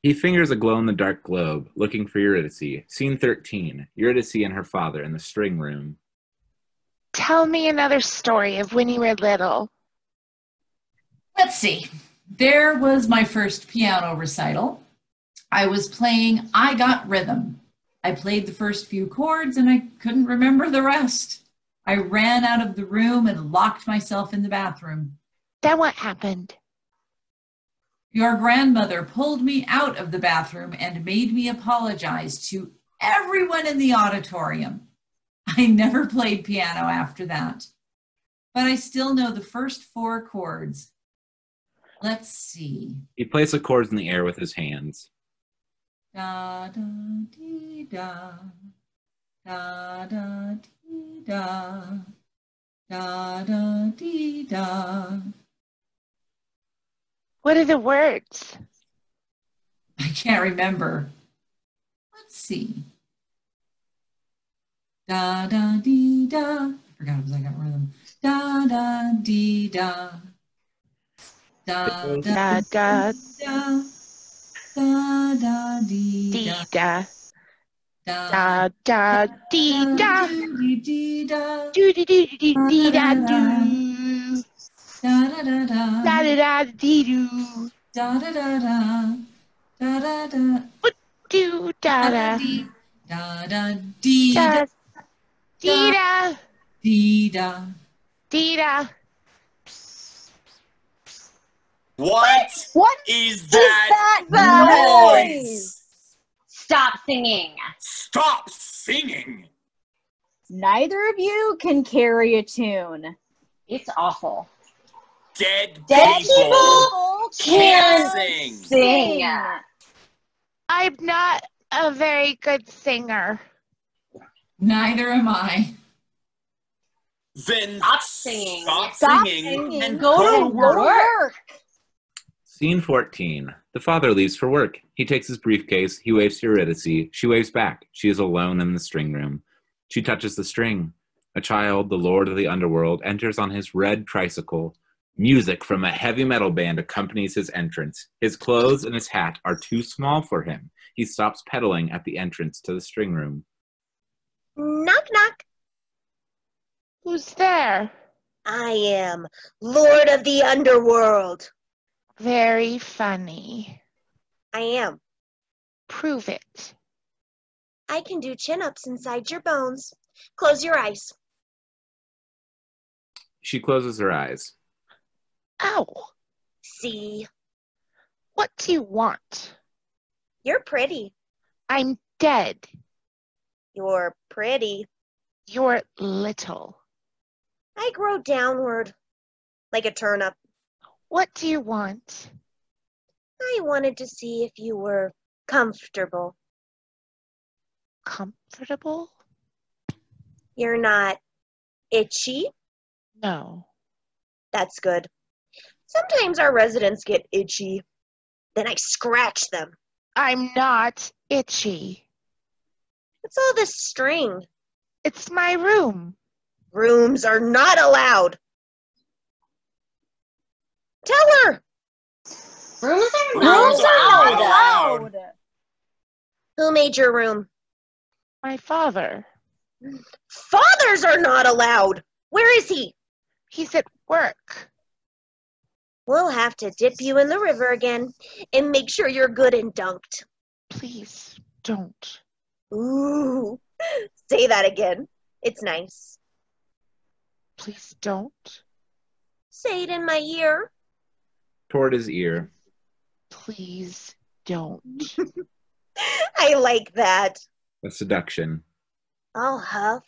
He fingers a glow-in-the-dark globe, looking for Eurydice. Scene 13. Eurydice and her father in the string room. Tell me another story of when you were little. Let's see. There was my first piano recital. I was playing I Got Rhythm. I played the first few chords and I couldn't remember the rest. I ran out of the room and locked myself in the bathroom. Then what happened? Your grandmother pulled me out of the bathroom and made me apologize to everyone in the auditorium. I never played piano after that, but I still know the first 4 chords. Let's see. He places the chords in the air with his hands. Da da dee da, da da dee da, da da dee da. What are the words? I can't remember. Let's see. Da da dee da. I forgot it was I Got Rhythm. Da da dee da. Da da Da da da. Da da dee dee da. da. Da da dee da. Dee dee da. Do do do do do dee da do. Da da da da. Da da da dee do. Da da da da. Da da da. Do da da. Da da dee Da da. dee da. Dee da. Dee da. What is that noise? Stop singing. Stop singing. Neither of you can carry a tune. It's awful. Dead Dead people can't can't sing. sing. I'm not a very good singer. Neither am I. Then Stop singing. Stop singing and go to work. Scene 14. The father leaves for work. He takes his briefcase. He waves to Eurydice. She waves back. She is alone in the string room. She touches the string. A child, the lord of the underworld, enters on his red tricycle. Music from a heavy metal band accompanies his entrance. His clothes and his hat are too small for him. He stops pedaling at the entrance to the string room. Knock, knock. Who's there? I am Lord of the Underworld. Very funny. I am. Prove it. I can do chin-ups inside your bones. Close your eyes. She closes her eyes. Ow. See, What do you want? you're pretty. I'm dead. You're pretty. You're little. I grow downward like a turnip. What do you want? I wanted to see if you were comfortable. Comfortable? You're not itchy? No. That's good. Sometimes our residents get itchy. Then I scratch them. I'm not itchy. What's all this string? It's my room. Rooms are not allowed. Tell her. Rooms are Rooms not are allowed. allowed. Who made your room? My father. Fathers are not allowed. Where is he? He's at work. We'll have to dip you in the river again and make sure you're good and dunked. Please don't. Ooh, say that again. It's nice. Please don't. Say it in my ear. Toward his ear. Please don't. I like that. A seduction. I'll huff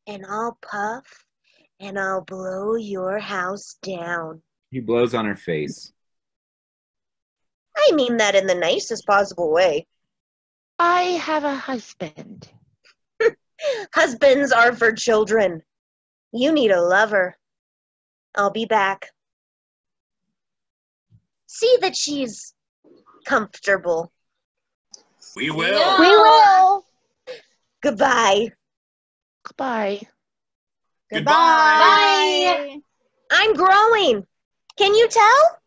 and I'll puff and I'll blow your house down. He blows on her face. I mean that in the nicest possible way. I have a husband. Husbands are for children. You need a lover. I'll be back. See that she's comfortable. We will. We will. Goodbye. Goodbye. Goodbye. Bye. I'm growing. Can you tell?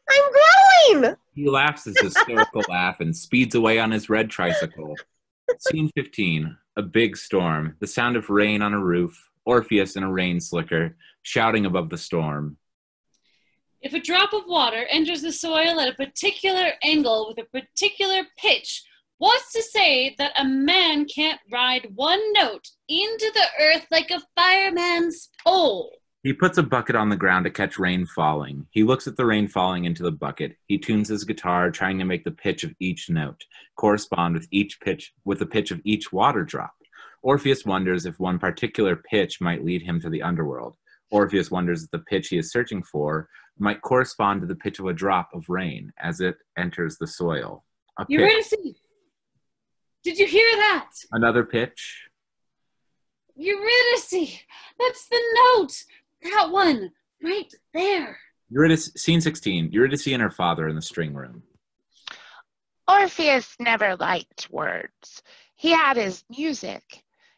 I'm growing! He laughs his hysterical laugh and speeds away on his red tricycle. Scene 15. A big storm. The sound of rain on a roof. Orpheus in a rain slicker, shouting above the storm. If a drop of water enters the soil at a particular angle with a particular pitch, what's to say that a man can't ride one note into the earth like a fireman's pole? He puts a bucket on the ground to catch rain falling. He looks at the rain falling into the bucket. He tunes his guitar, trying to make the pitch of each note correspond with the pitch of each water drop. Orpheus wonders if one particular pitch might lead him to the underworld. Orpheus wonders if the pitch he is searching for might correspond to the pitch of a drop of rain as it enters the soil. A pitch. Eurydice! Did you hear that? Another pitch. Eurydice! That's the note! That one! Right there! Eurydice, scene 16. Eurydice and her father in the string room. Orpheus never liked words. He had his music.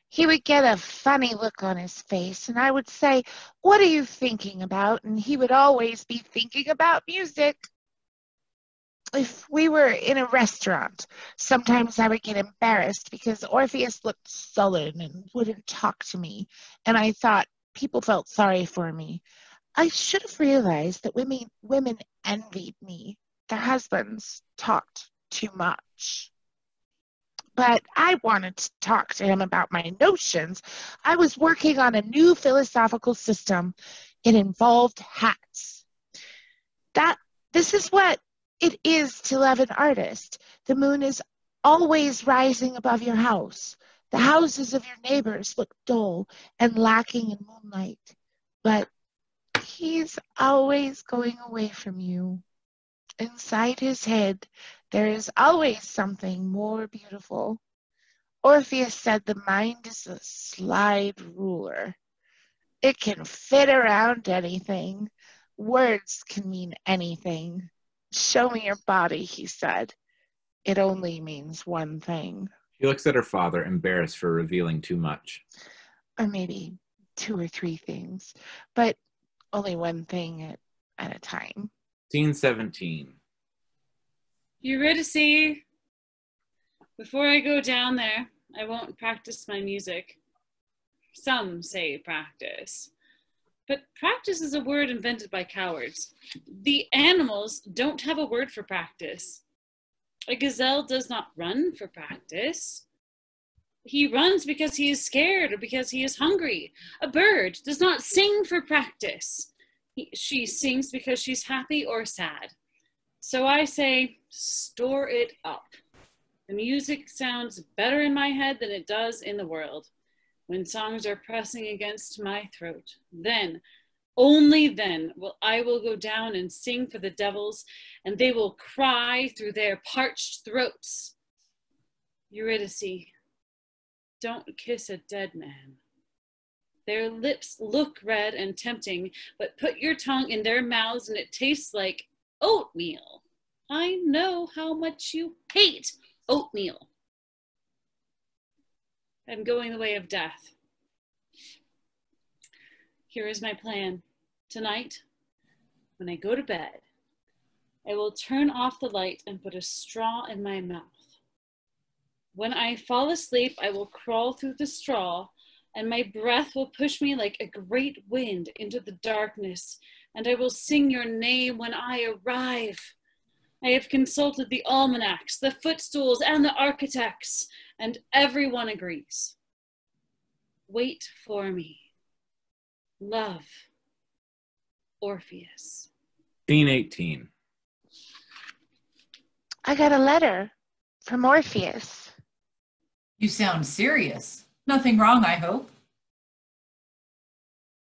He would get a funny look on his face, and I would say, "What are you thinking about?" And he would always be thinking about music. If we were in a restaurant, sometimes I would get embarrassed because Orpheus looked sullen and wouldn't talk to me, and I thought people felt sorry for me. I should have realized that women envied me. Their husbands talked too much. But I wanted to talk to him about my notions. I was working on a new philosophical system. It involved hats. This is what it is to love an artist. The moon is always rising above your house. The houses of your neighbors look dull and lacking in moonlight. But he's always going away from you. Inside his head, there is always something more beautiful. Orpheus said the mind is a slide ruler. It can fit around anything. Words can mean anything. Show me your body, he said. It only means one thing. She looks at her father, embarrassed for revealing too much. Or maybe 2 or 3 things, but only one thing at a time. Scene 17. Eurydice, before I go down there, I won't practice my music. Some say practice. But practice is a word invented by cowards. The animals don't have a word for practice. A gazelle does not run for practice. He runs because he is scared or because he is hungry. A bird does not sing for practice. She sings because she's happy or sad. So I say, store it up. The music sounds better in my head than it does in the world. When songs are pressing against my throat, then, only then, I will go down and sing for the devils, and they will cry through their parched throats. Eurydice, don't kiss a dead man. Their lips look red and tempting, but put your tongue in their mouths and it tastes like oatmeal. I know how much you hate oatmeal. I'm going the way of death. Here is my plan. Tonight, when I go to bed, I will turn off the light and put a straw in my mouth. When I fall asleep, I will crawl through the straw, and my breath will push me like a great wind into the darkness, and I will sing your name when I arrive. I have consulted the almanacs, the footstools, and the architects, and everyone agrees. Wait for me. Love, Orpheus. Scene 18. I got a letter from Orpheus. You sound serious. Nothing wrong, I hope.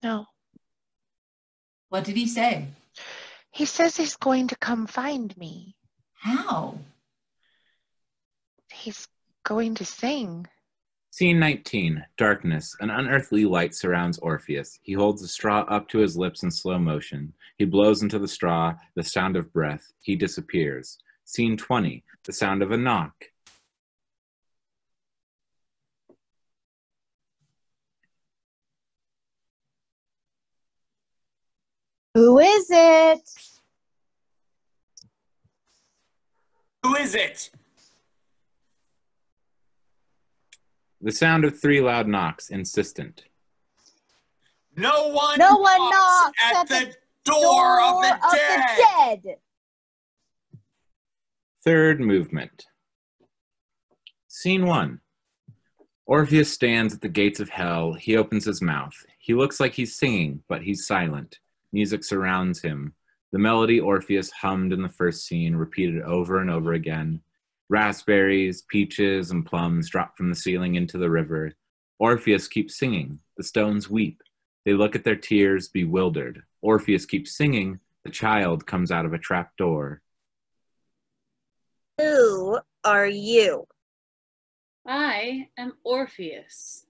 No. What did he say? He says he's going to come find me. How? He's going to sing. Scene 19. Darkness. An unearthly light surrounds Orpheus. He holds the straw up to his lips in slow motion. He blows into the straw, the sound of breath. He disappears. Scene 20. The sound of a knock. Who is it? is it? The sound of 3 loud knocks, insistent. No one knocks at the door of the dead. Third movement. Scene 1. Orpheus stands at the gates of hell. He opens his mouth. He looks like he's singing, but he's silent. Music surrounds him. The melody Orpheus hummed in the first scene repeated over and over again. Raspberries, peaches, and plums drop from the ceiling into the river. Orpheus keeps singing. The stones weep. They look at their tears, bewildered. Orpheus keeps singing. The child comes out of a trap door. Who are you? I am Orpheus.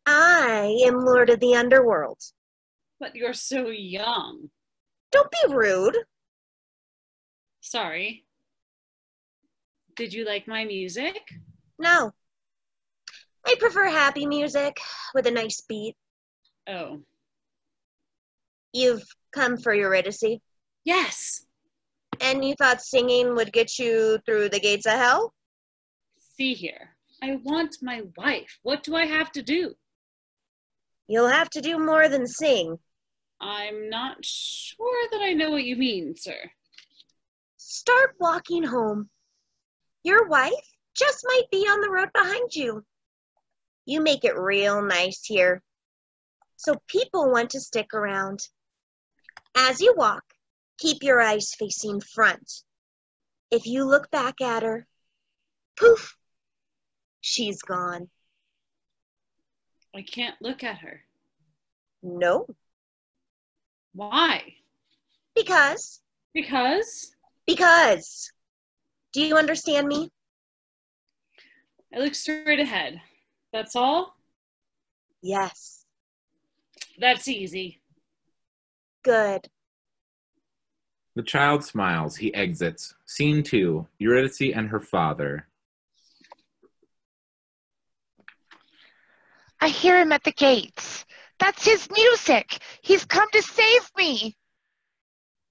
I am Lord of the Underworld. But you're so young. Don't be rude. Sorry. Did you like my music? No. I prefer happy music with a nice beat. Oh. You've come for Eurydice, Yes. and you thought singing would get you through the gates of hell? See here. I want my wife. What do I have to do? You'll have to do more than sing. I'm not sure that I know what you mean, sir. Start walking home. Your wife just might be on the road behind you. You make it real nice here, so people want to stick around. As you walk, keep your eyes facing front. If you look back at her, poof, she's gone. I can't look at her. No, Why? because. Because Do you understand me? I look straight ahead. That's all? Yes. That's easy. Good. The child smiles. He exits. Scene 2. Eurydice and her father. I hear him at the gates. That's his music. He's come to save me.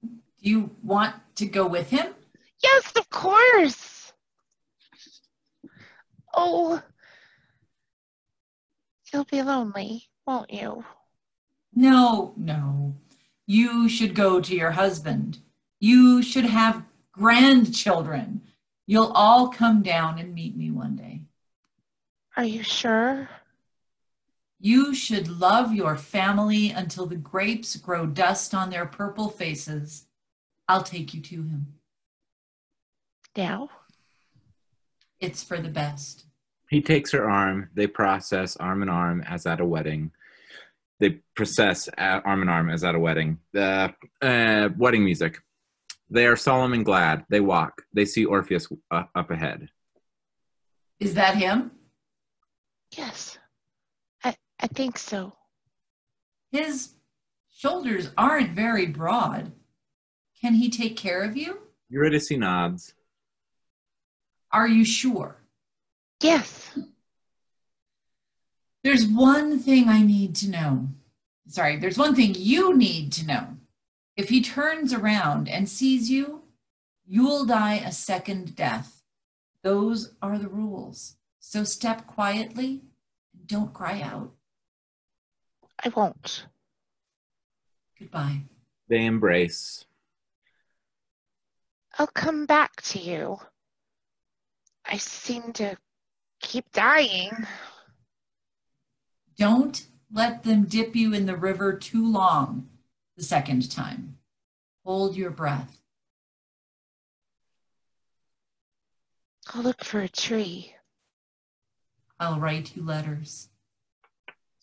Do you want to go with him? Yes, of course. Oh, you'll be lonely, won't you? No. You should go to your husband. You should have grandchildren. You'll all come down and meet me one day. Are you sure? You should love your family until the grapes grow dust on their purple faces. I'll take you to him. Now? It's for the best. He takes her arm. They process arm in arm as at a wedding. Arm in arm as at a wedding. Wedding music. They are solemn and glad. They walk. They see Orpheus up ahead. Is that him? Yes, I think so. His shoulders aren't very broad. Can he take care of you? Eurydice nods. Are you sure? Yes. There's one thing I need to know. Sorry, there's one thing you need to know. If he turns around and sees you, you'll die a second death. Those are the rules. So step quietly and don't cry out. I won't. Goodbye. They embrace. I'll come back to you. I seem to keep dying. Don't let them dip you in the river too long the second time. Hold your breath. I'll look for a tree. I'll write you letters.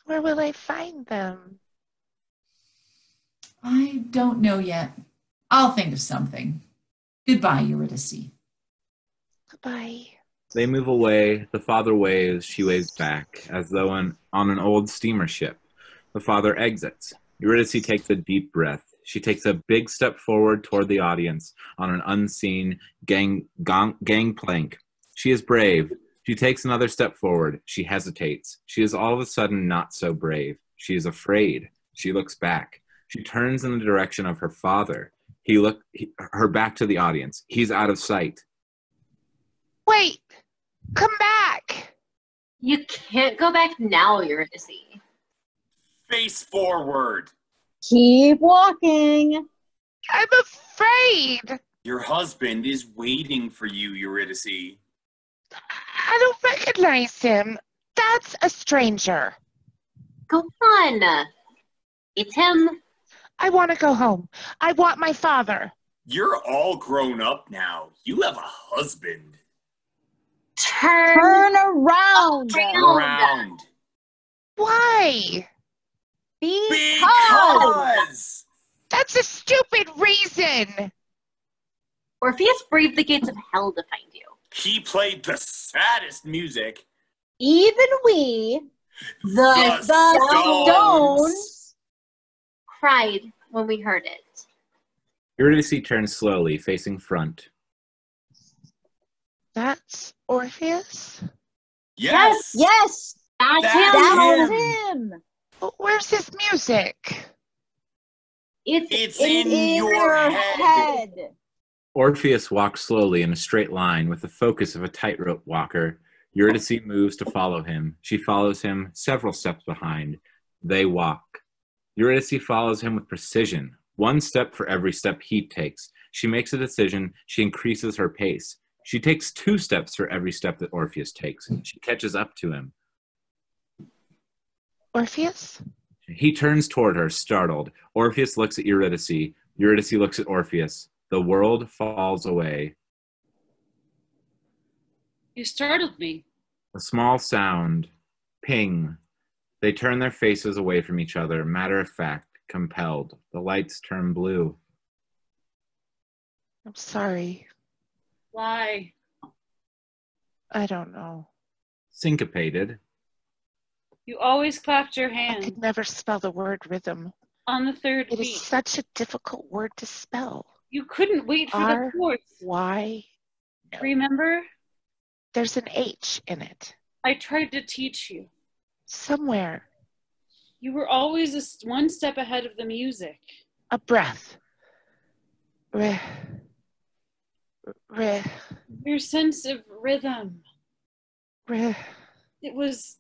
Where will I find them? I don't know yet. I'll think of something. Goodbye, Eurydice. Goodbye. They move away. The father waves. She waves back, as though on an old steamer ship. The father exits. Eurydice takes a deep breath. She takes a big step forward toward the audience on an unseen gangplank. She is brave. She takes another step forward. She hesitates. She is all of a sudden not so brave. She is afraid. She looks back. She turns in the direction of her father. Her back to the audience. He's out of sight. Wait! Come back! You can't go back now, Eurydice. Face forward. Keep walking. I'm afraid! Your husband is waiting for you, Eurydice. I don't recognize him. That's a stranger. Go on. It's him. I want to go home. I want my father. You're all grown up now. You have a husband. Turn around. Around. Why? Because! That's a stupid reason. Orpheus braved the gates of hell to find you. He played the saddest music. Even we, The stones, cried when we heard it. Eurydice turns slowly, facing front. That's Orpheus? Yes! Yes, That's That's him. him. him. But where's his music? It's In in your head. Orpheus walks slowly in a straight line with the focus of a tightrope walker. Eurydice moves to follow him. She follows him several steps behind. They walk. Eurydice follows him with precision, one step for every step he takes. She makes a decision. She increases her pace. She takes 2 steps for every step that Orpheus takes. She catches up to him. Orpheus? He turns toward her, startled. Orpheus looks at Eurydice. Eurydice looks at Orpheus. The world falls away. You startled me. A small sound. Ping. They turn their faces away from each other, matter of fact, compelled. The lights turn blue. I'm sorry. Why? I don't know. Syncopated. You always clapped your I hand could never spell the word rhythm. on the third It beat. is such a difficult word to spell. You couldn't wait for the R, fourth. Y, no. Remember? There's an H in it. I tried to teach you. Somewhere. You were always one step ahead of the music. A breath. Re. Re. Your sense of rhythm. Re. It was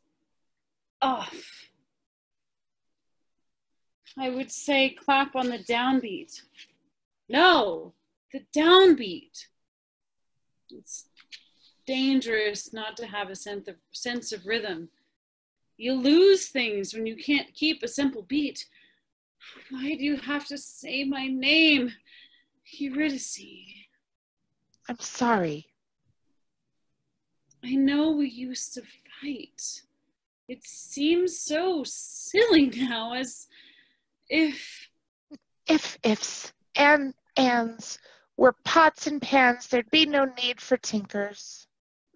off. I would say clap on the downbeat. No, the downbeat. It's dangerous not to have a sense of rhythm. You lose things when you can't keep a simple beat. Why do you have to say my name, Eurydice? I'm sorry. I know we used to fight. It seems so silly now, as if... If ifs and ands were pots and pans, there'd be no need for tinkers.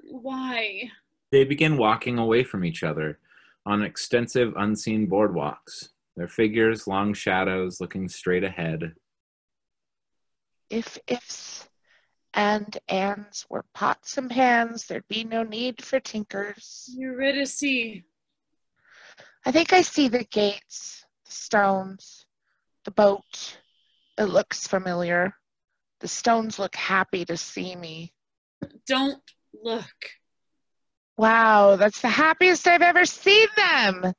Why? They begin walking away from each other on extensive, unseen boardwalks. Their figures, long shadows, looking straight ahead. If ifs and ands were pots and pans, there'd be no need for tinkers. Eurydice. I think I see the gates, the stones, the boat. It looks familiar. The stones look happy to see me. Don't look. Wow, that's the happiest I've ever seen them.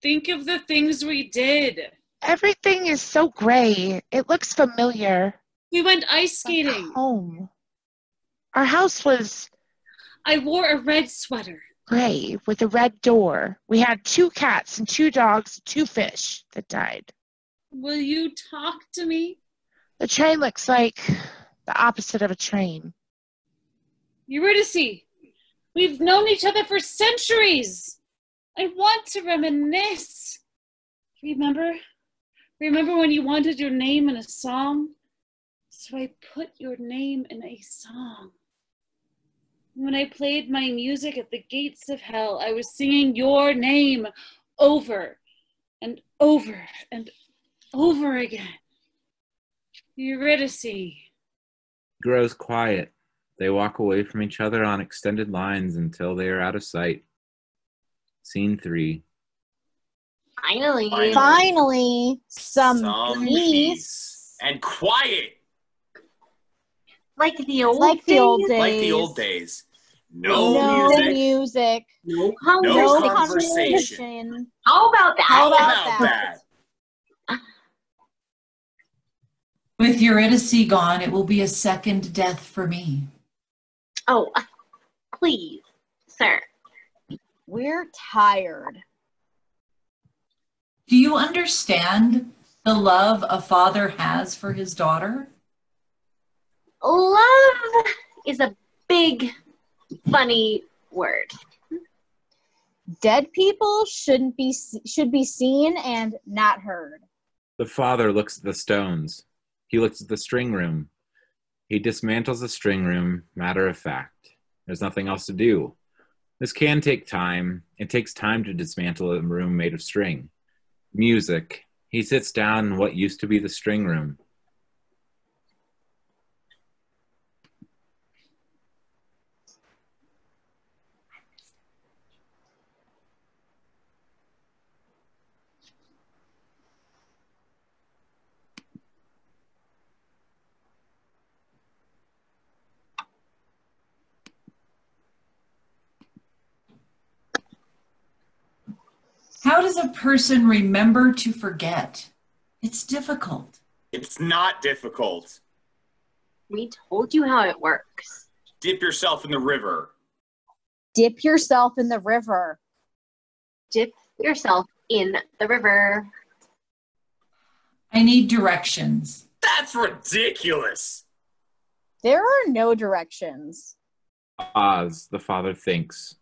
Think of the things we did. Everything is so gray. It looks familiar. We went ice Like skating. home. Our house was I wore a red sweater. gray with a red door. We had 2 cats and 2 dogs, 2 fish that died. Will you talk to me? The train looks like the opposite of a train. Eurydice, we've known each other for centuries. I want to reminisce. Remember when you wanted your name in a song? So I put your name in a song. When I played my music at the gates of hell, I was singing your name over and over and over again. Eurydice. Grows quiet. They walk away from each other on extended lines until they are out of sight. Scene 3. Finally, some peace. And quiet. Like the old Like the old days. Like the old days. No No music. music. No No conversation. conversation. How about that? How about about that? that? With Eurydice gone, it will be a second death for me. Oh, please, sir. We're tired. Do you understand the love a father has for his daughter? Love is a big, funny word. Dead people should be seen and not heard. The father looks at the stones. He looks at the string room. He dismantles the string room, matter of fact. There's nothing else to do. This can take time. It takes time to dismantle a room made of string. Music. He sits down in what used to be the string room. How does a person remember to forget? It's difficult. It's not difficult. We told you how it works. Dip yourself in the river. Dip yourself in the river. Dip yourself in the river. I need directions. That's ridiculous. There are no directions. Oz, the father thinks.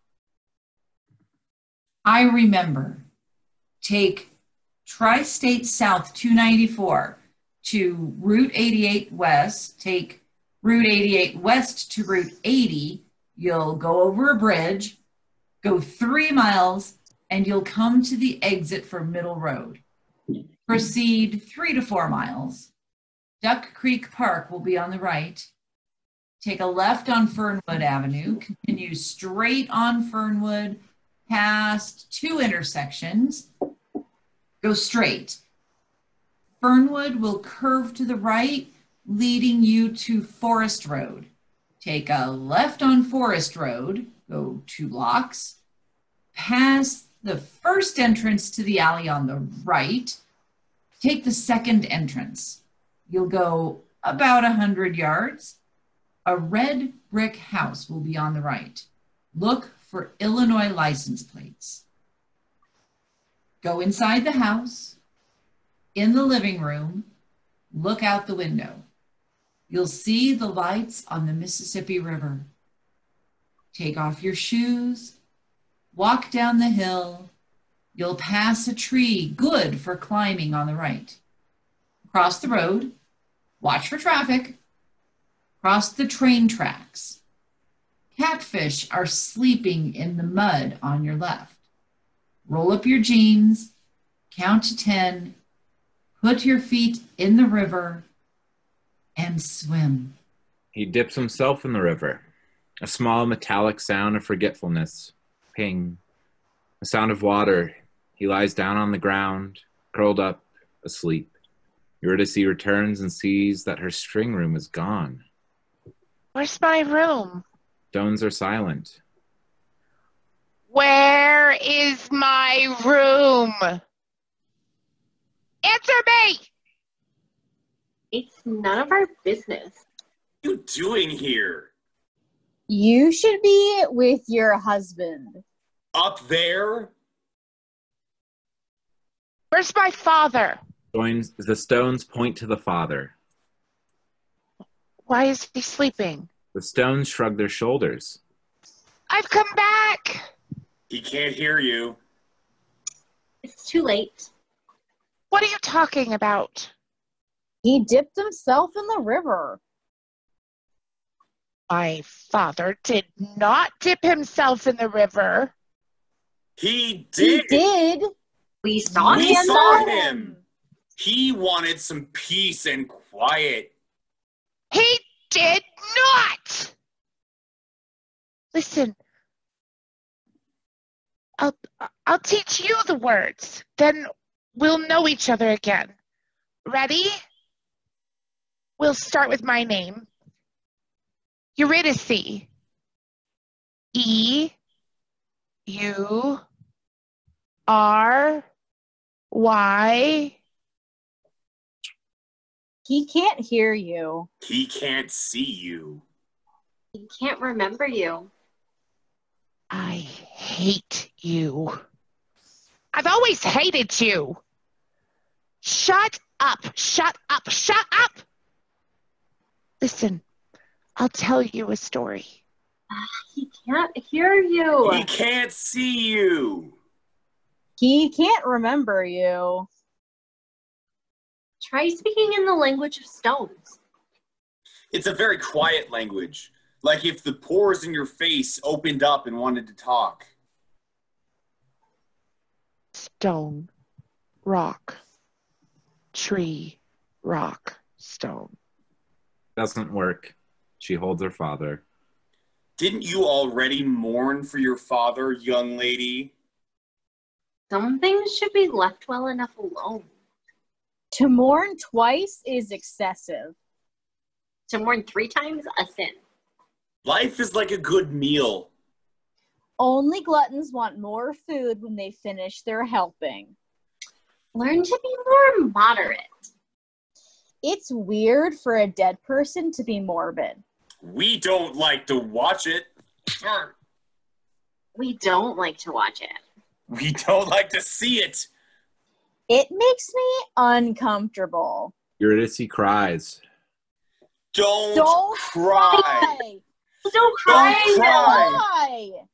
I remember. Take Tri-State South 294 to Route 88 West. Take Route 88 West to Route 80. You'll go over a bridge, go 3 miles, and you'll come to the exit for Middle Road. Proceed 3 to 4 miles. Duck Creek Park will be on the right. Take a left on Fernwood Avenue. Continue straight on Fernwood past 2 intersections. Go straight. Fernwood will curve to the right, leading you to Forest Road. Take a left on Forest Road, go 2 blocks, pass the first entrance to the alley on the right, take the second entrance. You'll go about 100 yards. A red brick house will be on the right. Look for Illinois license plates. Go inside the house, in the living room, look out the window. You'll see the lights on the Mississippi River. Take off your shoes, walk down the hill. You'll pass a tree good for climbing on the right. Cross the road, watch for traffic, cross the train tracks. Catfish are sleeping in the mud on your left. Roll up your jeans, count to 10, put your feet in the river, and swim. He dips himself in the river. A small metallic sound of forgetfulness. Ping. A sound of water. He lies down on the ground, curled up, asleep. Eurydice returns and sees that her string room is gone. Where's my room? Stones are silent. Where is my room? Answer me! It's none of our business. What are you doing here? You should be with your husband. Up there? Where's my father? The stones point to the father. Why is he sleeping? The stones shrug their shoulders. I've come back! He can't hear you. It's too late. What are you talking about? He dipped himself in the river. My father did not dip himself in the river. He did. He did. We saw We him. saw him. He wanted some peace and quiet. He did not! Listen, I'll teach you the words. Then we'll know each other again. Ready? We'll start with my name. Eurydice. E-U-R-Y. He can't hear you. He can't see you. He can't remember you. I hate you. I've always hated you. Shut up, shut up, shut up! Listen, I'll tell you a story. He can't hear you. He can't see you. He can't remember you. Try speaking in the language of stones. It's a very quiet language. Like if the pores in your face opened up and wanted to talk. Stone, rock, tree, rock, stone. Doesn't work. She holds her father. Didn't you already mourn for your father, young lady? Some things should be left well enough alone. To mourn twice is excessive. To mourn 3 times, a sin. Life is like a good meal. Only gluttons want more food when they finish their helping. Learn to be more moderate. It's weird for a dead person to be morbid. We don't like to watch it. We don't like to watch it. We don't like to see it. It makes me uncomfortable. Eurydice cries. Don't cry. Don't cry. Don't Why?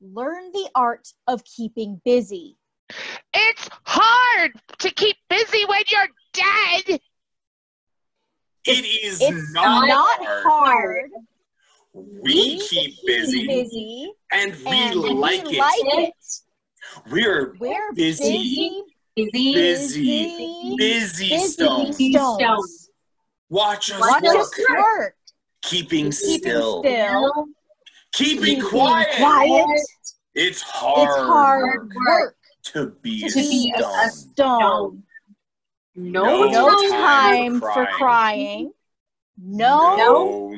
Learn the art of keeping busy. It's hard to keep busy when you're dead. It is It's not hard. We keep busy, and we like it. We're busy stones. Watch us work. Keeping still. Keeping quiet. It's hard work to be a stone. No time for crying. No.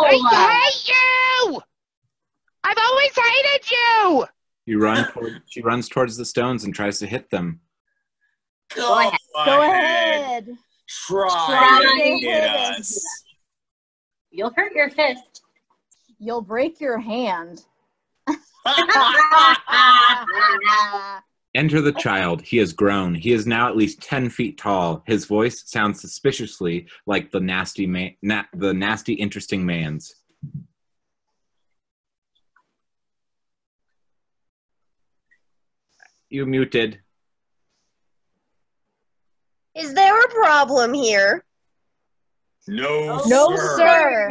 I hate you! I've always hated you! She runs towards the stones and tries to hit them. Go ahead. Try to hit us. You'll hurt your fist. You'll break your hand. Enter the child. He has grown. He is now at least 10 feet tall. His voice sounds suspiciously like the nasty, interesting man's. You muted. Is there a problem here? No, sir.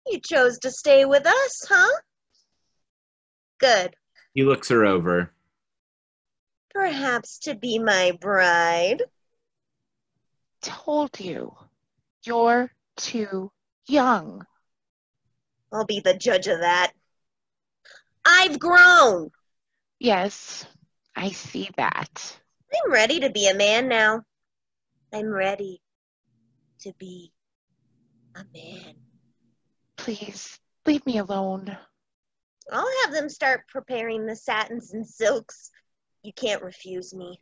You chose to stay with us, huh? Good. He looks her over. Perhaps to be my bride. Told you. You're too young. I'll be the judge of that. I've grown. Yes, I see that. I'm ready to be a man now. I'm ready to be a man. Please, leave me alone. I'll have them start preparing the satins and silks. You can't refuse me.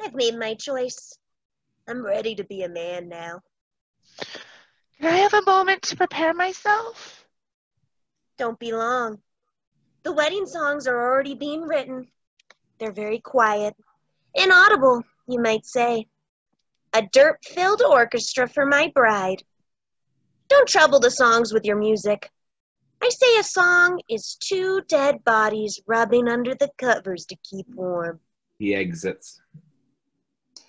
I've made my choice. I'm ready to be a man now. Can I have a moment to prepare myself? Don't be long. The wedding songs are already being written. They're very quiet. Inaudible, you might say. A dirt-filled orchestra for my bride. Don't trouble the songs with your music. I say a song is 2 dead bodies rubbing under the covers to keep warm. He exits.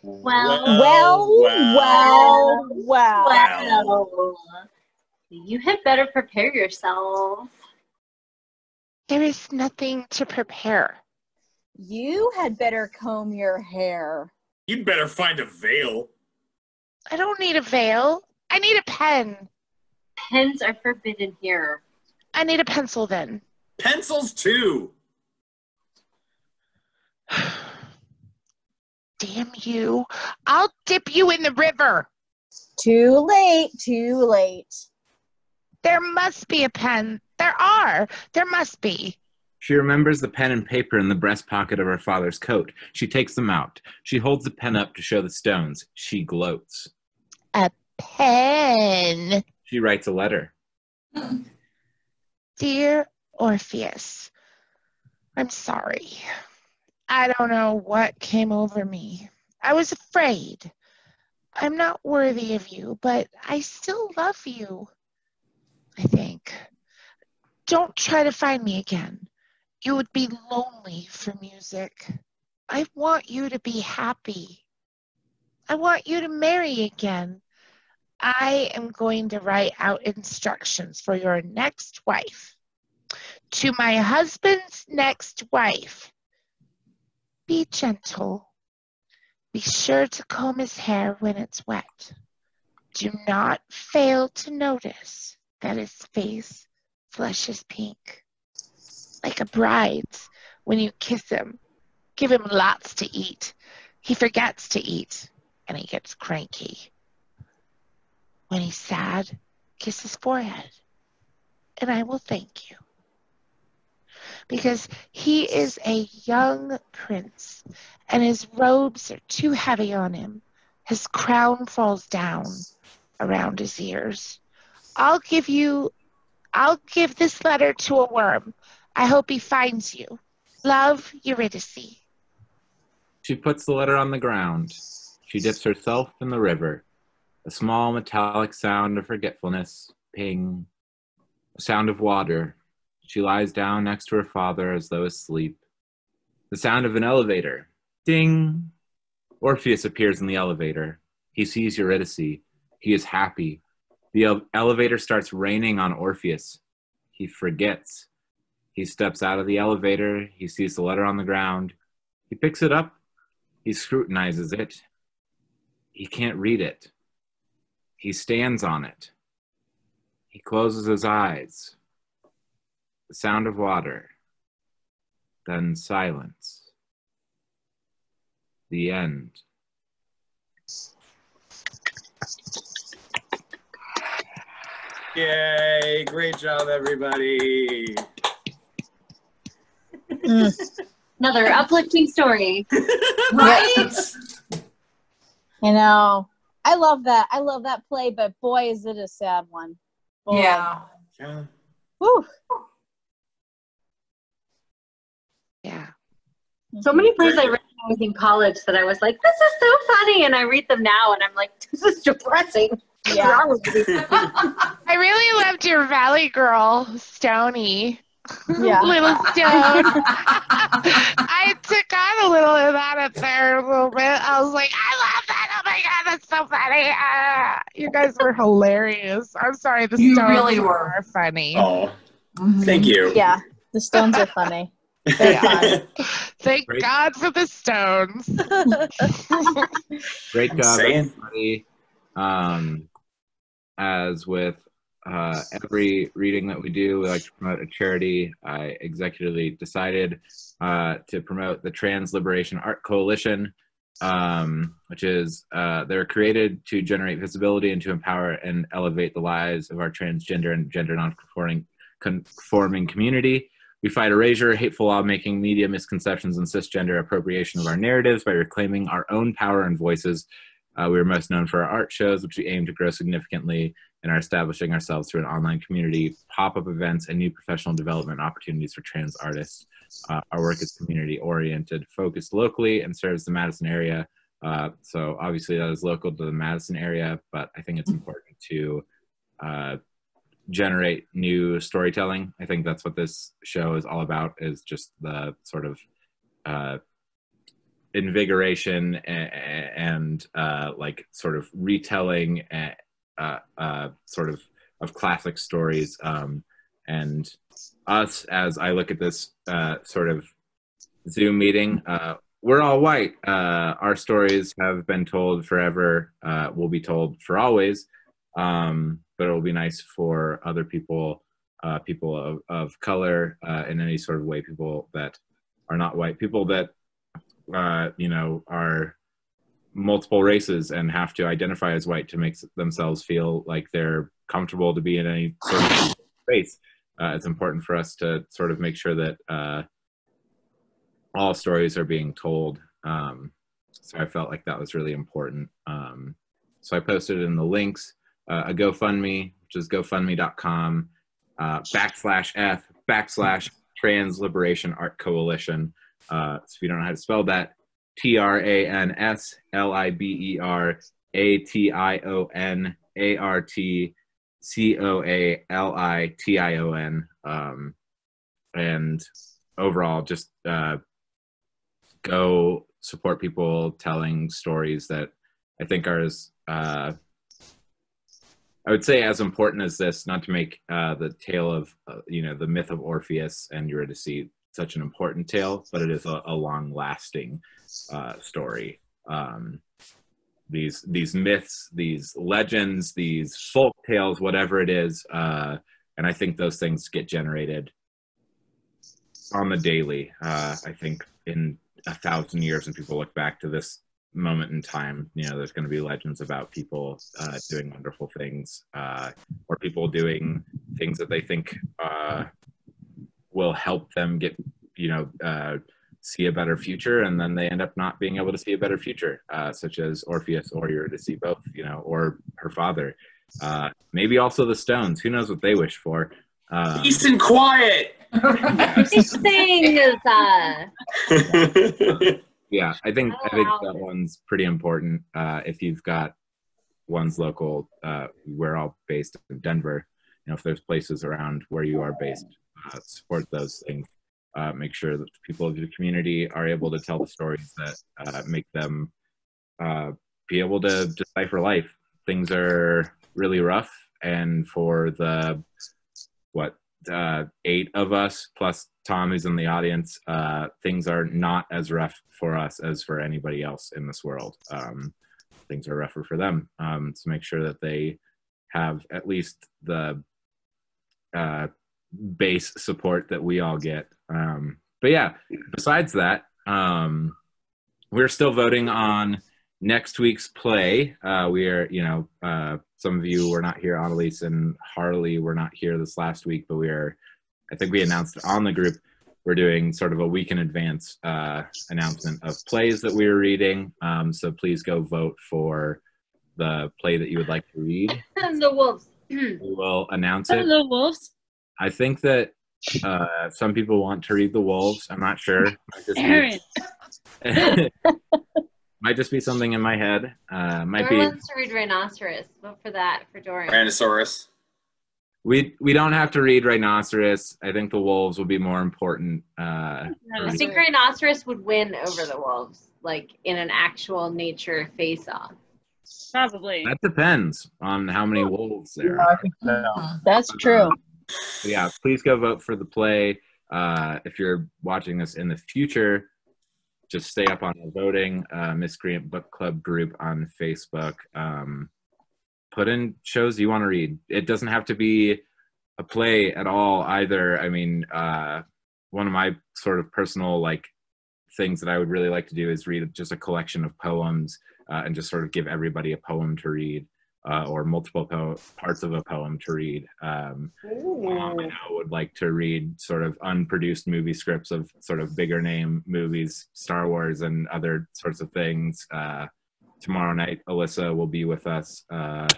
Well. You had better prepare yourself. There is nothing to prepare. You had better comb your hair. You'd better find a veil. I don't need a veil. I need a pen. Pens are forbidden here. I need a pencil then. Pencils too. Damn you. I'll dip you in the river. Too late, too late. There must be a pen. There must be. She remembers the pen and paper in the breast pocket of her father's coat. She takes them out. She holds the pen up to show the stones. She gloats. A pen. She writes a letter. Dear Orpheus, I'm sorry. I don't know what came over me. I was afraid. I'm not worthy of you, but I still love you, I think. Don't try to find me again. You would be lonely for music. I want you to be happy. I want you to marry again. I am going to write out instructions for your next wife. To my husband's next wife. Be gentle. Be sure to comb his hair when it's wet. Do not fail to notice that his face flushes pink. Like a bride's when you kiss him. Give him lots to eat. He forgets to eat, and he gets cranky. When he's sad, kiss his forehead, and I will thank you. Because he is a young prince, and his robes are too heavy on him. His crown falls down around his ears. I'll give this letter to a worm. I hope he finds you. Love, Eurydice. She puts the letter on the ground. She dips herself in the river. A small metallic sound of forgetfulness. Ping. A sound of water. She lies down next to her father as though asleep. The sound of an elevator. Ding! Orpheus appears in the elevator. He sees Eurydice. He is happy. The elevator starts raining on Orpheus. He forgets. He steps out of the elevator. He sees the letter on the ground. He picks it up. He scrutinizes it. He can't read it. He stands on it. He closes his eyes. The sound of water. Then silence. The end. Yay! Great job, everybody. Another uplifting story. Right? You know, I love that. I love that play, but boy, is it a sad one. Boy. Yeah. Yeah. Whew. Yeah. So many plays I read when I was in college that I was like, this is so funny. And I read them now and I'm like, this is depressing. What's Yeah. wrong with me? I really loved your Valley Girl, Stony. Yeah. Little Stone. I took on a little of that up there a little bit. I was like, I love that. Oh my God, that's so funny. You guys were hilarious. I'm sorry, the You Stones really were. are funny. Oh, Mhm. thank you. Yeah, the Stones are funny. They are. Thank Great. God for the Stones. Great I'm job, saying. everybody. As with every reading that we do, we like to promote a charity. I executively decided to promote the Trans Liberation Art Coalition, which is they're created to generate visibility and to empower and elevate the lives of our transgender and gender non-conforming community. We fight erasure, hateful lawmaking, media misconceptions, and cisgender appropriation of our narratives by reclaiming our own power and voices. We are most known for our art shows, which we aim to grow significantly, and are establishing ourselves through an online community, pop-up events, and new professional development opportunities for trans artists. Our work is community-oriented, focused locally, and serves the Madison area. So obviously that is local to the Madison area, but I think it's important to generate new storytelling. I think that's what this show is all about, is just the sort of invigoration and like sort of retelling sort of classic stories. And us, as I look at this sort of Zoom meeting, we're all white. Our stories have been told forever, will be told for always. But it will be nice for other people, people of color, in any sort of way, people that are not white, people that, you know, are multiple races and have to identify as white to make themselves feel like they're comfortable to be in any sort of space. It's important for us to sort of make sure that all stories are being told. So I felt like that was really important. So I posted in the links a GoFundMe, which is gofundme.com /F/Trans Liberation Art Coalition. So if you don't know how to spell that, TRANSLIBERATCOALITION. And overall, just go support people telling stories that I think are as, I would say, as important as this, not to make the tale of, the myth of Orpheus and Eurydice such an important tale, but it is a long-lasting story. These myths, these legends, these folk tales, whatever it is, and I think those things get generated on the daily. I think in 1,000 years, when people look back to this moment in time, there's going to be legends about people doing wonderful things, or people doing things that they think will help them get, see a better future, and then they end up not being able to see a better future, such as Orpheus or Eurydice both, or her father. Maybe also the stones. Who knows what they wish for? Peace and quiet. This thing is Yeah, I think that one's pretty important. If you've got ones local, we're all based in Denver. If there's places around where you are based, support those things. Make sure that the people of your community are able to tell the stories that make them be able to decipher life. Things are really rough, and for the 8 of us plus Tom, who's in the audience, things are not as rough for us as for anybody else in this world. Things are rougher for them. So make sure that they have at least the base support that we all get. But yeah, besides that, we're still voting on next week's play. We are, some of you were not here. Anneliese and Harley were not here this last week, but I think we announced on the group, we're doing sort of a week in advance announcement of plays that we were reading. So please go vote for the play that you would like to read. The wolves. We will announce it. The wolves. I think that some people want to read The Wolves. I'm not sure. Erin. Might just be something in my head. Doron wants to read Rhinoceros. Vote for that for Doron. Rhinoceros. We don't have to read Rhinoceros. I think The Wolves will be more important. I think Rhinoceros would win over the wolves, like in an actual nature face-off. Probably. That depends on how many wolves there Yeah, are. I think so. That's true. Yeah, please go vote for the play. If you're watching this in the future, just stay up on the voting. Miscreant Book Club group on Facebook. Put in shows you want to read. It doesn't have to be a play at all either. I mean, one of my sort of personal things that I would really like to do is read just a collection of poems and just sort of give everybody a poem to read, or multiple parts of a poem to read. I would like to read sort of unproduced movie scripts of sort of bigger name movies, Star Wars and other sorts of things. Tomorrow night, Alyssa will be with us, and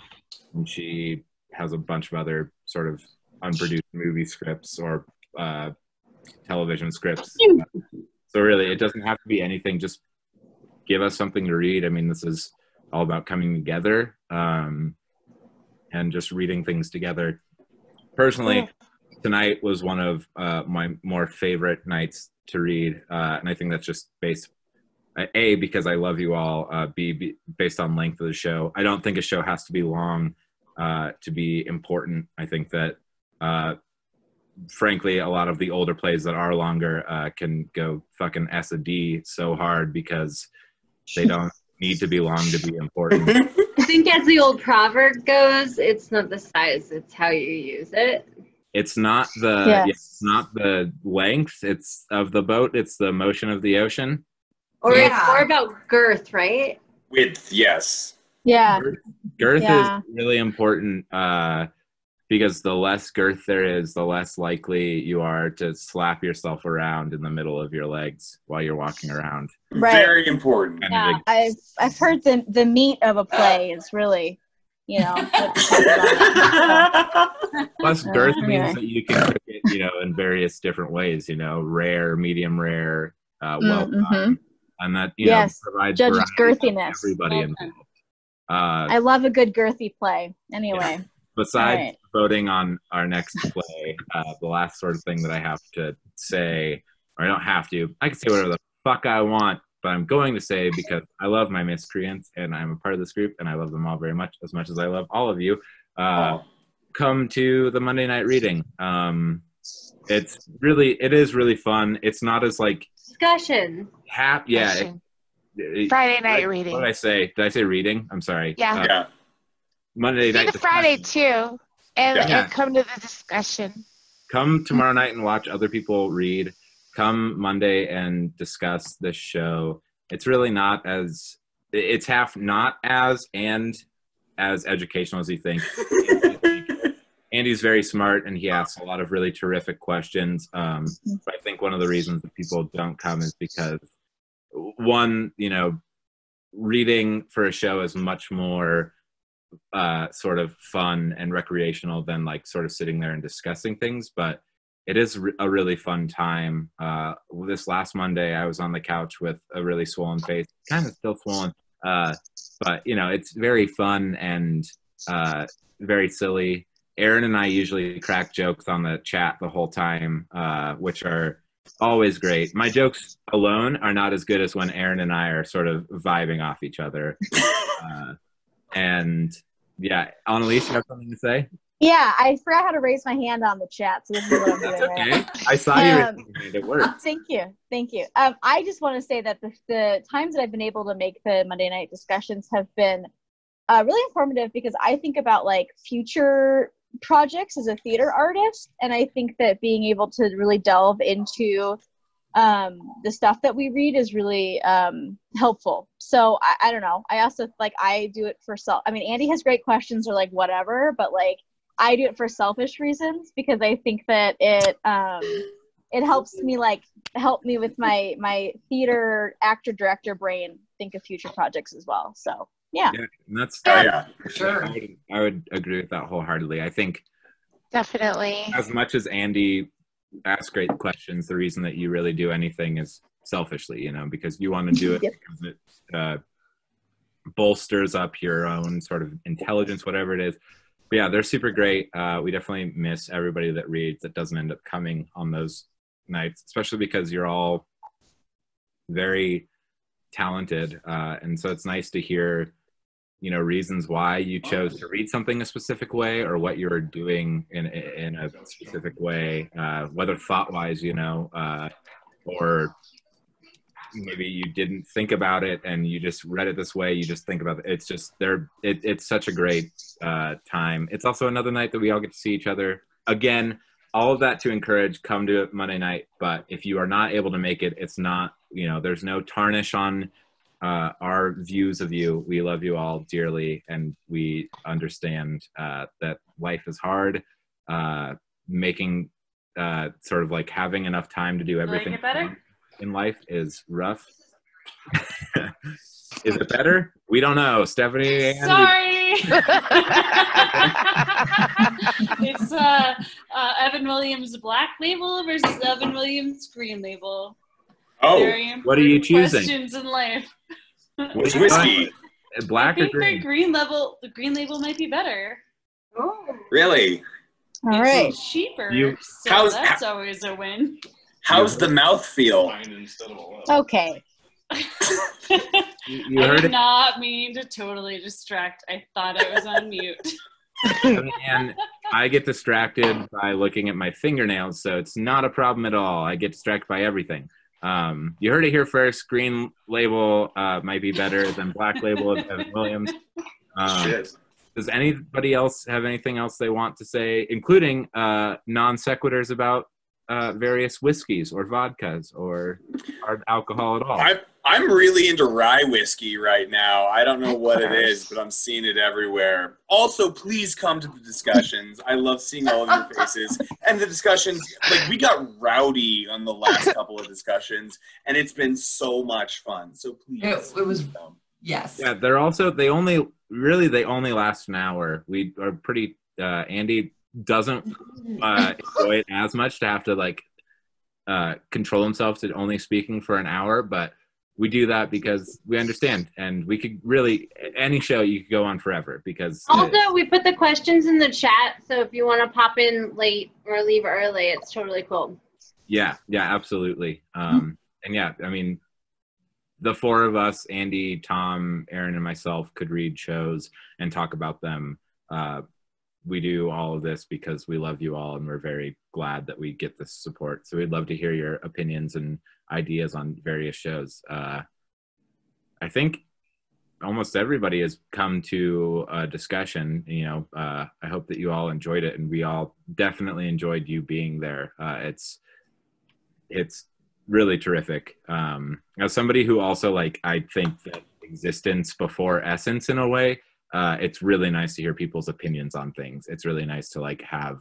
she has a bunch of other sort of unproduced movie scripts or television scripts. So really, it doesn't have to be anything. Just give us something to read. I mean, this is all about coming together and just reading things together. Personally, tonight was one of my more favorite nights to read, and I think that's just based A, because I love you all, B, based on length of the show. I don't think a show has to be long to be important. I think that, frankly, a lot of the older plays that are longer can go fucking S a D so hard because they don't need to be long to be important. I think as the old proverb goes, it's not the size, it's how you use it. It's not it's not the length of the boat, it's the motion of the ocean. Or it's more about girth, right? Width, yes. Yeah. Girth Yeah. is really important because the less girth there is, the less likely you are to slap yourself around in the middle of your legs while you're walking around. Right. Very important. Yeah. I've heard the meat of a play is really, you know. Plus, girth Anyway. means that you can cook it, you know, in various different ways. You know, rare, medium rare, well done, and that Yes. provides Judges variety for girthiness. everybody Well involved. I love a good girthy play. Anyway. Besides All right. voting on our next play, the last sort of thing that I have to say, or I don't have to, I can say whatever the fuck I want, but I'm going to say because I love my miscreants and I'm a part of this group and I love them all very much as I love all of you. Come to the Monday night reading. It is really fun. It's not as like Discussion. Friday night reading. What did I say? Did I say reading? I'm sorry. Yeah. Yeah. Monday See night the Friday too, and Yeah. come to the discussion. Come tomorrow night and watch other people read. Come Monday and discuss this show. It's really not as, it's half not as and as educational as you think. Andy's very smart and he asks a lot of really terrific questions. But I think one of the reasons that people don't come is because, one, you know, reading for a show is much more sort of fun and recreational than like sort of sitting there and discussing things, but it is a really fun time. This last Monday I was on the couch with a really swollen face, kind of still swollen, but you know, it's very fun and very silly. Erin and I usually crack jokes on the chat the whole time, which are always great. My jokes alone are not as good as when Erin and I are sort of vibing off each other. And yeah, Anneliese, you have something to say? Yeah, I forgot how to raise my hand on the chat, so this is what I'm doing. That's right okay. now. I saw you raise your hand. It worked. Thank you. I just want to say that the times that I've been able to make the Monday night discussions have been really informative because I think about like future projects as a theater artist, and I think that being able to really delve into the stuff that we read is really helpful. So I don't know. I also like I do it for self. I mean, Andy has great questions or like whatever, but like I do it for selfish reasons because I think that it helps me help me with my theater actor director brain think of future projects as well. So yeah, and that's For sure. I would agree with that wholeheartedly. I think Definitely. as much as Andy asks great questions, the reason that you really do anything is selfishly, you know, because you want to do it because it bolsters up your own sort of intelligence, whatever it is. But yeah, they're super great. We definitely miss everybody that reads that doesn't end up coming on those nights, especially because you're all very talented. And so it's nice to hear, you know, reasons why you chose to read something a specific way or what you're doing in a specific way, whether thought-wise, you know, or maybe you didn't think about it and you just read it this way. You just think about it. It's just it's such a great time. It's also another night that we all get to see each other again. All of that to encourage, come to it Monday night. But if you are not able to make it, it's not, you know, there's no tarnish on our views of you. We love you all dearly, and we understand that life is hard. Making sort of like having enough time to do everything in life is rough. Is it better? We don't know. Stephanie? Sorry. It's Evan Williams' Black Label versus Evan Williams' Green Label. Oh, what are you choosing? Questions in life. What's whiskey? Black I or think green? the Green Label might be better. Oh. Really? All right. It's cheaper, How's- so that's always a win. How's the mouth feel? Okay. You I heard did it. not mean to totally distract. I thought I was on mute. And I get distracted by looking at my fingernails, so it's not a problem at all. I get distracted by everything. You heard it here first. Green Label might be better than Black Label of Evan Williams. Shit. Does anybody else have anything else they want to say, including non sequiturs about various whiskeys or vodkas or hard alcohol at all? I I'm really into rye whiskey right now. I don't know what it is, but I'm seeing it everywhere. Also, please come to the discussions. I love seeing all of your faces. And the discussions, like, we got rowdy on the last couple of discussions, and it's been so much fun. So please. It was, yes. Yeah, they only last an hour. We are pretty, Andy doesn't enjoy it as much to have to, like, control himself to only speaking for an hour, but we do that because we understand, and we could really, any show you could go on forever because also we put the questions in the chat, so if you want to pop in late or leave early, it's totally cool. Yeah, absolutely. And yeah, I mean, the four of us, Andy, Tom, Erin, and myself, could read shows and talk about them. We do all of this because we love you all, and we're very glad that we get this support. So we'd love to hear your opinions and ideas on various shows. I think almost everybody has come to a discussion. You know, I hope that you all enjoyed it, and we all definitely enjoyed you being there. It's really terrific. As somebody who also, like, I think that existence before essence in a way, it's really nice to hear people's opinions on things. It's really nice to, like, have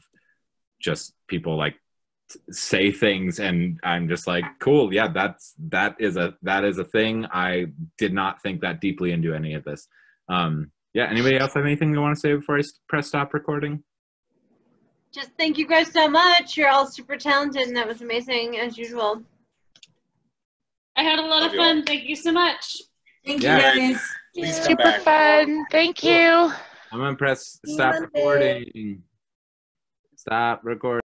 just people, like, say things, and I'm just like, cool, yeah, that is a thing. I did not think that deeply into any of this. Yeah, anybody else have anything they want to say before I press stop recording? Just thank you guys so much. You're all super talented, and that was amazing as usual. I had a lot of fun. Thank you so much. Thank you, guys. Super fun. Thank you. I'm gonna press stop recording. Stop recording.